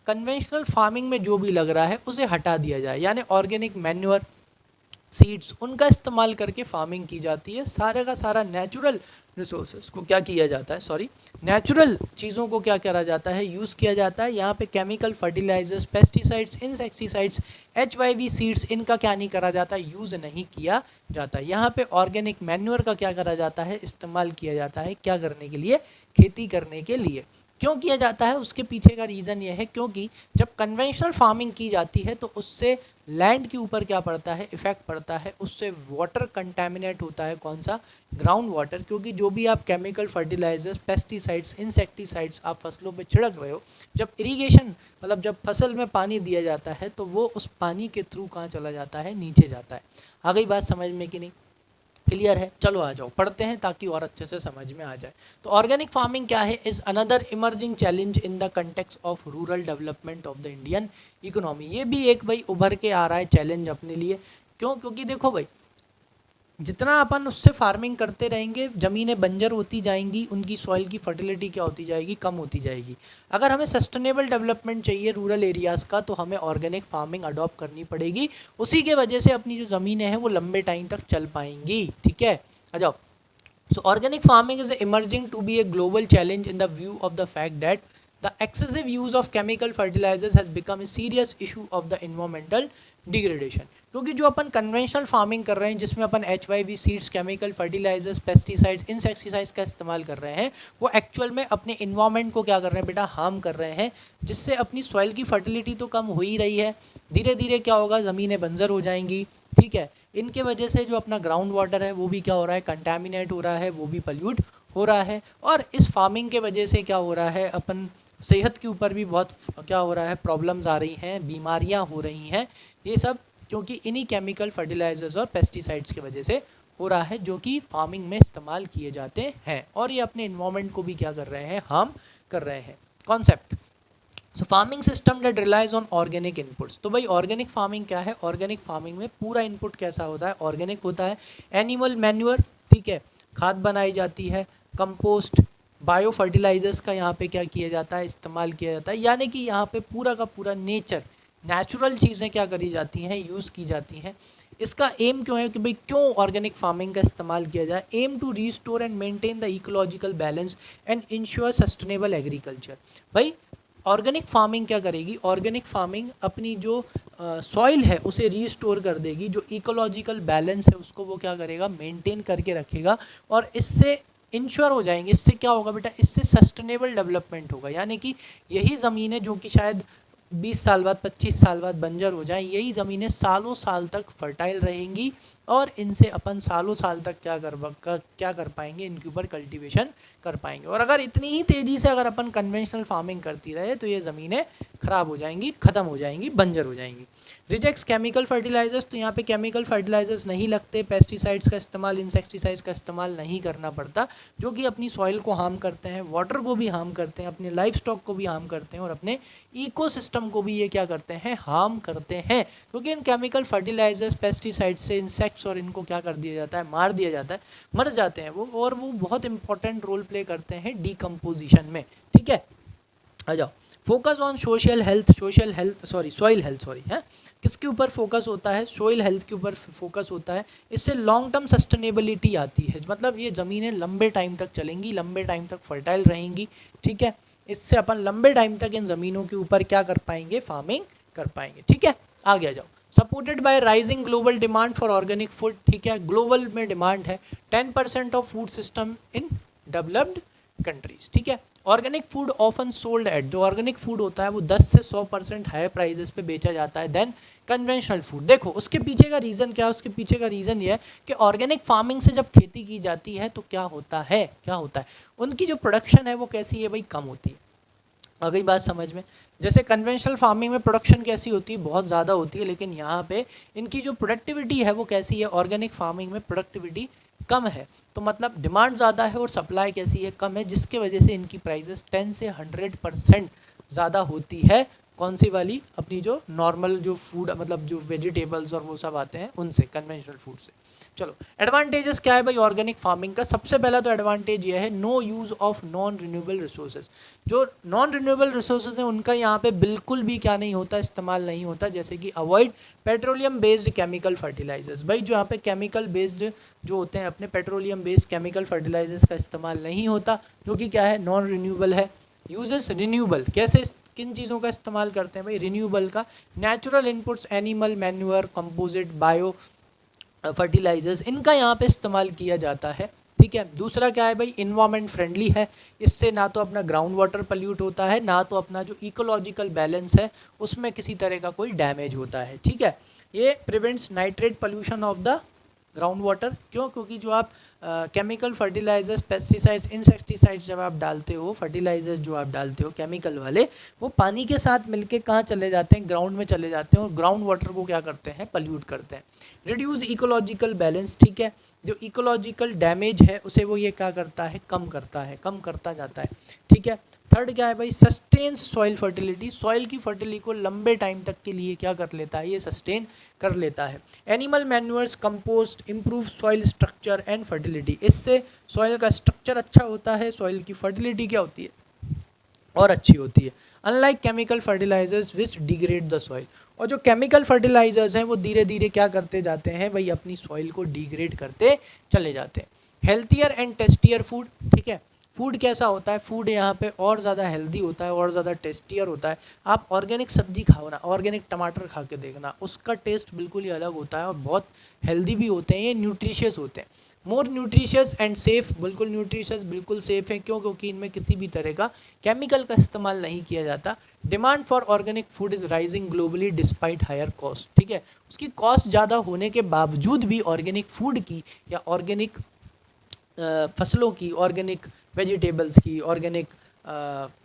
कन्वेंशनल फार्मिंग में जो भी लग रहा है उसे हटा दिया जाए, यानी ऑर्गेनिक मैन्योर, सीड्स, उनका इस्तेमाल करके फार्मिंग की जाती है। सारे का सारा नेचुरल रिसोर्सेज को क्या किया जाता है, नेचुरल चीज़ों को क्या करा जाता है, यूज़ किया जाता है। यहाँ पे chemical fertilisers, pesticides, insecticides, HYV seeds, इनका क्या नहीं करा जाता, यूज़ नहीं किया जाता। यहाँ पे ऑर्गेनिक मैन्योर का क्या करा जाता है, इस्तेमाल किया जाता है, क्या करने के लिए, खेती करने के लिए। क्यों किया जाता है, उसके पीछे का रीज़न ये है, क्योंकि जब कन्वेंशनल फार्मिंग की जाती है तो उससे लैंड के ऊपर क्या पड़ता है, इफेक्ट पड़ता है, उससे वाटर कंटेमिनेट होता है, कौन सा, ग्राउंड वाटर, क्योंकि जो भी आप केमिकल फर्टिलाइजर्स, पेस्टिसाइड्स, इंसेक्टिसाइड्स आप फसलों पे छिड़क रहे हो, जब इरिगेशन, मतलब जब फसल में पानी दिया जाता है तो वो उस पानी के थ्रू कहाँ चला जाता है, नीचे जाता है। आ गई बात समझ में कि नहीं, क्लियर है। चलो आ जाओ पढ़ते हैं ताकि और अच्छे से समझ में आ जाए। तो ऑर्गेनिक फार्मिंग क्या है, is another emerging challenge in the context of rural development of the Indian economy. ये भी एक भाई उभर के आ रहा है चैलेंज अपने लिए। क्यों, क्योंकि देखो भाई, जितना अपन उससे फार्मिंग करते रहेंगे ज़मीनें बंजर होती जाएंगी, उनकी सॉइल की फर्टिलिटी क्या होती जाएगी, कम होती जाएगी। अगर हमें सस्टेनेबल डेवलपमेंट चाहिए रूरल एरियाज़ का, तो हमें ऑर्गेनिक फार्मिंग अडॉप्ट करनी पड़ेगी। उसी के वजह से अपनी जो ज़मीनें हैं वो लंबे टाइम तक चल पाएंगी। ठीक है, आ जाओ। So organic farming is emerging to be a global challenge in the view of the fact that the excessive use of chemical fertilizers has become a serious issue of the environmental degradation। क्योंकि जो अपन conventional farming कर रहे हैं, जिसमें अपन HYV seeds, chemical fertilisers, pesticides, insecticides का इस्तेमाल कर रहे हैं, वो एक्चुअल में अपने इन्वायरमेंट को क्या कर रहे हैं बेटा, हार्म कर रहे हैं, जिससे अपनी सॉइल की फर्टिलिटी तो कम हो ही रही है, धीरे धीरे क्या होगा, ज़मीनें बंजर हो जाएंगी। ठीक है, इनके वजह से जो अपना ग्राउंड वाटर है वो भी क्या हो रहा है, कंटेमिनेट हो रहा है, वो भी पल्यूट हो रहा है। और इस फार्मिंग के वजह से क्या हो रहा है, अपन सेहत के ऊपर भी बहुत क्या हो रहा है, प्रॉब्लम्स आ रही हैं, बीमारियां हो रही हैं। ये सब क्योंकि इन्हीं केमिकल फर्टिलाइजर्स और पेस्टिसाइड्स की वजह से हो रहा है, जो कि फार्मिंग में इस्तेमाल किए जाते हैं, और ये अपने इन्वायरमेंट को भी क्या कर रहे हैं, हार्म कर रहे हैं। Concept, so farming system that relies on organic inputs. तो भाई ऑर्गेनिक फार्मिंग क्या है, ऑर्गेनिक फार्मिंग में पूरा इनपुट कैसा होता है, ऑर्गेनिक होता है। एनिमल मैन्योर, ठीक है, खाद बनाई जाती है, कंपोस्ट, बायो फर्टिलाइजर्स का यहाँ पे क्या किया जाता है, इस्तेमाल किया जाता है। यानी कि यहाँ पे पूरा का पूरा नेचुरल चीज़ें क्या करी जाती हैं, यूज़ की जाती हैं। इसका एम क्यों है कि भाई क्यों ऑर्गेनिक फार्मिंग का इस्तेमाल किया जाए, aim to restore and maintain the ecological balance and ensure sustainable agriculture. भाई ऑर्गेनिक फार्मिंग क्या करेगी, ऑर्गेनिक फार्मिंग अपनी जो सॉइल है उसे रीस्टोर कर देगी, जो इकोलॉजिकल बैलेंस है उसको वो क्या करेगा, मेंटेन करके रखेगा, और इससे इंश्योर हो जाएंगे। इससे क्या होगा बेटा, इससे सस्टेनेबल डेवलपमेंट होगा, यानी कि यही ज़मीनें जो कि शायद 20 साल बाद 25 साल बाद बंजर हो जाएं, यही ज़मीनें सालों साल तक फर्टाइल रहेंगी, और इनसे अपन सालों साल तक क्या कर पाएंगे, इनके ऊपर कल्टीवेशन कर पाएंगे। और अगर इतनी ही तेज़ी से अगर अपन कन्वेंशनल फार्मिंग करती रहे तो ये ज़मीनें ख़राब हो जाएंगी, ख़त्म हो जाएंगी, बंजर हो जाएंगी। रिजेक्ट्स केमिकल फर्टिलाइजर्स, तो यहाँ पे केमिकल फर्टिलाइजर्स नहीं लगते, पेस्टिसाइड्स का इस्तेमाल, इंसेक्टिसाइड्स का इस्तेमाल नहीं करना पड़ता, जो कि अपनी सॉइल को हार्म करते हैं, वाटर को भी हार्म करते हैं, अपने लाइफ स्टॉक को भी हार्म करते हैं, और अपने इकोसिस्टम को भी ये क्या करते हैं, हार्म करते हैं। क्योंकि इन केमिकल फर्टिलाइजर्स पेस्टिसाइड्स से इंसेक्ट्स और इनको क्या कर दिया जाता है, मार दिया जाता है, मर जाते हैं वो, और वो बहुत इंपॉर्टेंट रोल प्ले करते हैं डीकम्पोजिशन में। ठीक है, आ जाओ। Focus on social health, soil health है, किसके ऊपर फोकस होता है, सोइल हेल्थ के ऊपर फोकस होता है। इससे लॉन्ग टर्म सस्टेनेबिलिटी आती है, मतलब ये ज़मीनें लंबे टाइम तक चलेंगी, लंबे टाइम तक फर्टाइल रहेंगी। ठीक है, इससे अपन लंबे टाइम तक इन ज़मीनों के ऊपर क्या कर पाएंगे, फार्मिंग कर पाएंगे। ठीक है, आगे आ जाओ। Supported by rising global demand for organic food. ठीक है, ग्लोबल में डिमांड है 10% of food system in developed countries. ठीक है, organic food often sold at, जो ऑर्गेनिक फूड होता है वो 10 से 100% हायर प्राइजेस पे बेचा जाता है देन कन्वेंशनल फूड। देखो उसके पीछे का रीज़न क्या है, उसके पीछे का रीज़न ये है कि ऑर्गेनिक फार्मिंग से जब खेती की जाती है तो क्या होता है, उनकी जो प्रोडक्शन है वो कैसी है भाई, कम होती है। आ गई बात समझ में। जैसे कन्वेंशनल फार्मिंग में प्रोडक्शन कैसी होती है, बहुत ज़्यादा होती है, लेकिन यहाँ पे इनकी जो प्रोडक्टिविटी है वो कैसी है, ऑर्गेनिक फार्मिंग में प्रोडक्टिविटी कम है। तो मतलब डिमांड ज़्यादा है और सप्लाई कैसी है, कम है, जिसके वजह से इनकी प्राइसेस 10 से 100% ज़्यादा होती है। कौन सी वाली, अपनी जो नॉर्मल जो फूड, मतलब जो वेजिटेबल्स और वो सब आते हैं उनसे, कन्वेंशनल फूड से। चलो, एडवांटेजेस क्या है भाई ऑर्गेनिक फार्मिंग का। सबसे पहला तो एडवांटेज ये है, no use of non renewable resources. जो नॉन रिन्यूएबल रिसोर्सेज हैं उनका यहाँ पे बिल्कुल भी क्या नहीं होता, इस्तेमाल नहीं होता। जैसे कि avoid petroleum based chemical fertilisers, भाई जो यहाँ पे केमिकल बेस्ड जो होते हैं, अपने पेट्रोलियम बेस्ड केमिकल फर्टिलाइजर्स का इस्तेमाल नहीं होता, जो कि क्या है, नॉन रिन्यूएबल है। यूजेस रिन्यूएबल, कैसे, किन चीज़ों का इस्तेमाल करते हैं भाई, रिन्यूएबल का, natural inputs, animal manure, composite, bio fertilisers, इनका यहाँ पे इस्तेमाल किया जाता है। ठीक है, दूसरा क्या है भाई, इन्वायरमेंट फ्रेंडली है, इससे ना तो अपना ग्राउंड वाटर पल्यूट होता है, ना तो अपना जो इकोलॉजिकल बैलेंस है उसमें किसी तरह का कोई डैमेज होता है। ठीक है, ये prevents nitrate pollution of the ground water. क्यों, क्योंकि जो आप केमिकल फर्टिलाइजर्स, पेस्टिसाइड्स, इंसेक्टिसाइड्स जब आप डालते हो, फर्टिलाइजर्स जो आप डालते हो केमिकल वाले, वो पानी के साथ मिलके कहाँ चले जाते हैं, ग्राउंड में चले जाते हैं, और ग्राउंड वाटर को क्या करते हैं, पल्यूट करते हैं। रिड्यूस इकोलॉजिकल बैलेंस, ठीक है, जो इकोलॉजिकल डैमेज है उसे वो ये क्या करता है, कम करता जाता है। ठीक है, थर्ड क्या है भाई, सस्टेन्स सॉइल फर्टिलिटी, सॉइल की फर्टिलिटी को लंबे टाइम तक के लिए क्या कर लेता है, ये सस्टेन कर लेता है। Animal manures, compost, improve soil structure and fertility, इससे सॉइल का स्ट्रक्चर अच्छा होता है, सॉइल की फर्टिलिटी क्या होती है, और अच्छी होती है। Unlike chemical fertilisers which degrade the soil, और जो केमिकल फर्टिलाइजर्स हैं वो धीरे धीरे क्या करते जाते हैं भाई, अपनी सॉइल को डिग्रेड करते चले जाते हैं। हेल्थियर एंड टेस्टियर फूड, ठीक है, फूड कैसा होता है, फूड यहाँ पे और ज़्यादा हेल्दी होता है, और ज़्यादा टेस्टियर होता है। आप ऑर्गेनिक सब्जी खाओ ना, ऑर्गेनिक टमाटर खा के देखना, उसका टेस्ट बिल्कुल ही अलग होता है, और बहुत हेल्दी भी होते हैं, ये न्यूट्रिशियस होते हैं। मोर न्यूट्रिशियस एंड सेफ़, बिल्कुल न्यूट्रिशियस, बिल्कुल सेफ़ है। क्यों, क्योंकि इनमें किसी भी तरह का केमिकल का इस्तेमाल नहीं किया जाता। Demand for organic food is rising globally despite higher cost, ठीक है, उसकी कॉस्ट ज़्यादा होने के बावजूद भी ऑर्गेनिक फूड की, या ऑर्गेनिक फसलों की, ऑर्गेनिक वेजिटेबल्स की, ऑर्गेनिक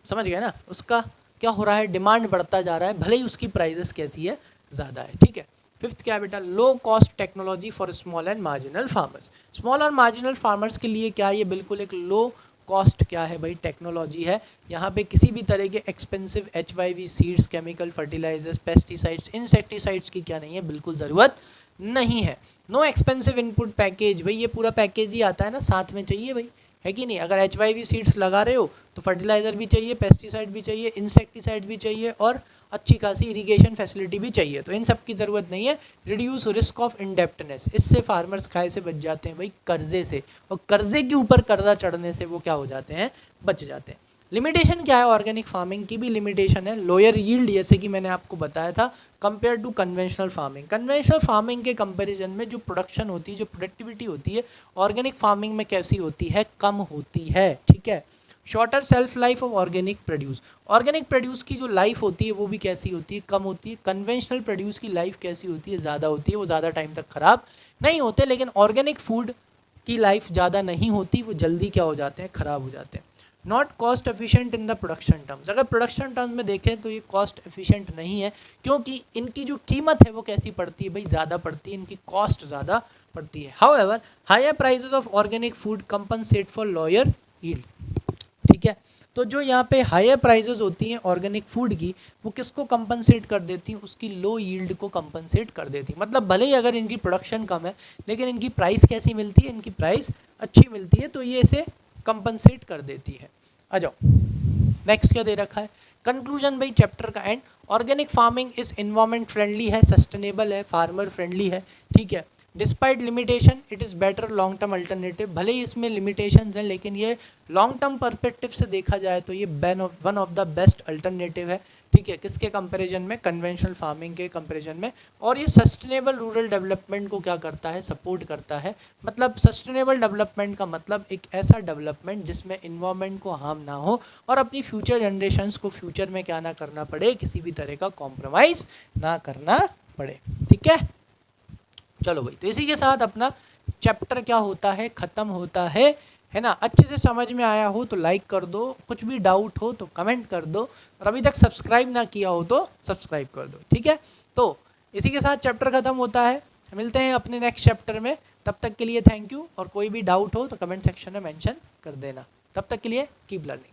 समझ गए ना, उसका क्या हो रहा है, डिमांड बढ़ता जा रहा है, भले ही उसकी प्राइजेस कैसी है, ज़्यादा है। ठीक है, फिफ्थ क्या है बेटा, low cost technology for small and marginal farmers. Small और मार्जिनल फार्मर्स के लिए क्या, ये बिल्कुल एक लो कॉस्ट क्या है भाई, टेक्नोलॉजी है। यहाँ पे किसी भी तरह के expensive HYV seeds, chemical fertilisers, pesticides, insecticides की क्या नहीं है, बिल्कुल ज़रूरत नहीं है। नो एक्सपेंसिव इनपुट पैकेज, भाई ये पूरा पैकेज ही आता है ना, साथ में चाहिए भाई, है कि नहीं। अगर HYV सीड्स लगा रहे हो तो फर्टिलाइज़र भी चाहिए, पेस्टिसाइड भी चाहिए, इंसेक्टिसाइड भी चाहिए, और अच्छी खासी इरिगेशन फैसिलिटी भी चाहिए, तो इन सब की ज़रूरत नहीं है। रिड्यूस रिस्क ऑफ इंडेप्टनेस, इससे फार्मर्स खाए से बच जाते हैं भाई, कर्जे से, और कर्जे के ऊपर कर्जा चढ़ने से वो क्या हो जाते हैं, बच जाते हैं। लिमिटेशन क्या है, ऑर्गेनिक फार्मिंग की भी लिमिटेशन है, लोअर यील्ड, जैसे कि मैंने आपको बताया था compare to conventional farming. Conventional farming के कंपैरिजन में जो प्रोडक्शन होती है, जो प्रोडक्टिविटी होती है, ऑर्गेनिक फार्मिंग में कैसी होती है, कम होती है, ठीक है। Shorter self life of organic produce, organic produce की जो लाइफ होती है वो भी कैसी होती है, कम होती है। कन्वेंशनल प्रोड्यूस की लाइफ कैसी होती है, ज़्यादा होती है, वो ज़्यादा टाइम तक ख़राब नहीं होते। लेकिन ऑर्गेनिक फूड की लाइफ ज़्यादा नहीं होती, वो जल्दी क्या हो जाते हैं, ख़राब हो जाते हैं। Not cost efficient in the production terms, अगर प्रोडक्शन टर्म्स में देखें तो ये कॉस्ट एफिशिएंट नहीं है, क्योंकि इनकी जो कीमत है वो कैसी पड़ती है भाई, ज़्यादा पड़ती है, इनकी कॉस्ट ज़्यादा पड़ती है। However higher prices of organic food compensate for lower yield, ठीक है। तो जो यहाँ पे हायर प्राइसेस होती हैं ऑर्गेनिक फूड की, वो किसको कंपनसेट कर देती हैं, उसकी लो यील्ड को कंपनसेट कर देती है। मतलब भले ही अगर इनकी प्रोडक्शन कम है, लेकिन इनकी प्राइस कैसी मिलती है, इनकी प्राइस अच्छी मिलती है, तो ये इसे कंपनसेट कर देती है। आ जाओ नेक्स्ट क्या दे रखा है, कंक्लूजन भाई चैप्टर का and. Organic farming is environment friendly है, सस्टेनेबल है, फार्मर फ्रेंडली है, ठीक है। Despite limitation it is better long term alternative, भले ही इसमें लिमिटेशंस हैं, लेकिन ये लॉन्ग टर्म परस्पेक्टिव से देखा जाए तो ये one of the best alternative है, ठीक है। किसके कंपैरिजन में, कन्वेंशनल फार्मिंग के कंपैरिजन में। और ये सस्टेनेबल रूरल डेवलपमेंट को क्या करता है, सपोर्ट करता है। मतलब सस्टेनेबल डेवलपमेंट का मतलब एक ऐसा डेवलपमेंट जिसमें इन्वायरमेंट को हार्म ना हो और अपनी फ्यूचर जनरेशन्स को फ्यूचर में क्या ना करना पड़े, किसी भी तरह का कॉम्प्रोमाइज़ ना करना पड़े, ठीक है। चलो भाई, तो इसी के साथ अपना चैप्टर क्या होता है, ख़त्म होता है ना। अच्छे से समझ में आया हो तो लाइक कर दो, कुछ भी डाउट हो तो कमेंट कर दो, और अभी तक सब्सक्राइब ना किया हो तो सब्सक्राइब कर दो, ठीक है। तो इसी के साथ चैप्टर ख़त्म होता है, मिलते हैं अपने नेक्स्ट चैप्टर में। तब तक के लिए थैंक यू, और कोई भी डाउट हो तो कमेंट सेक्शन में मेंशन कर देना। तब तक के लिए कीप लर्निंग।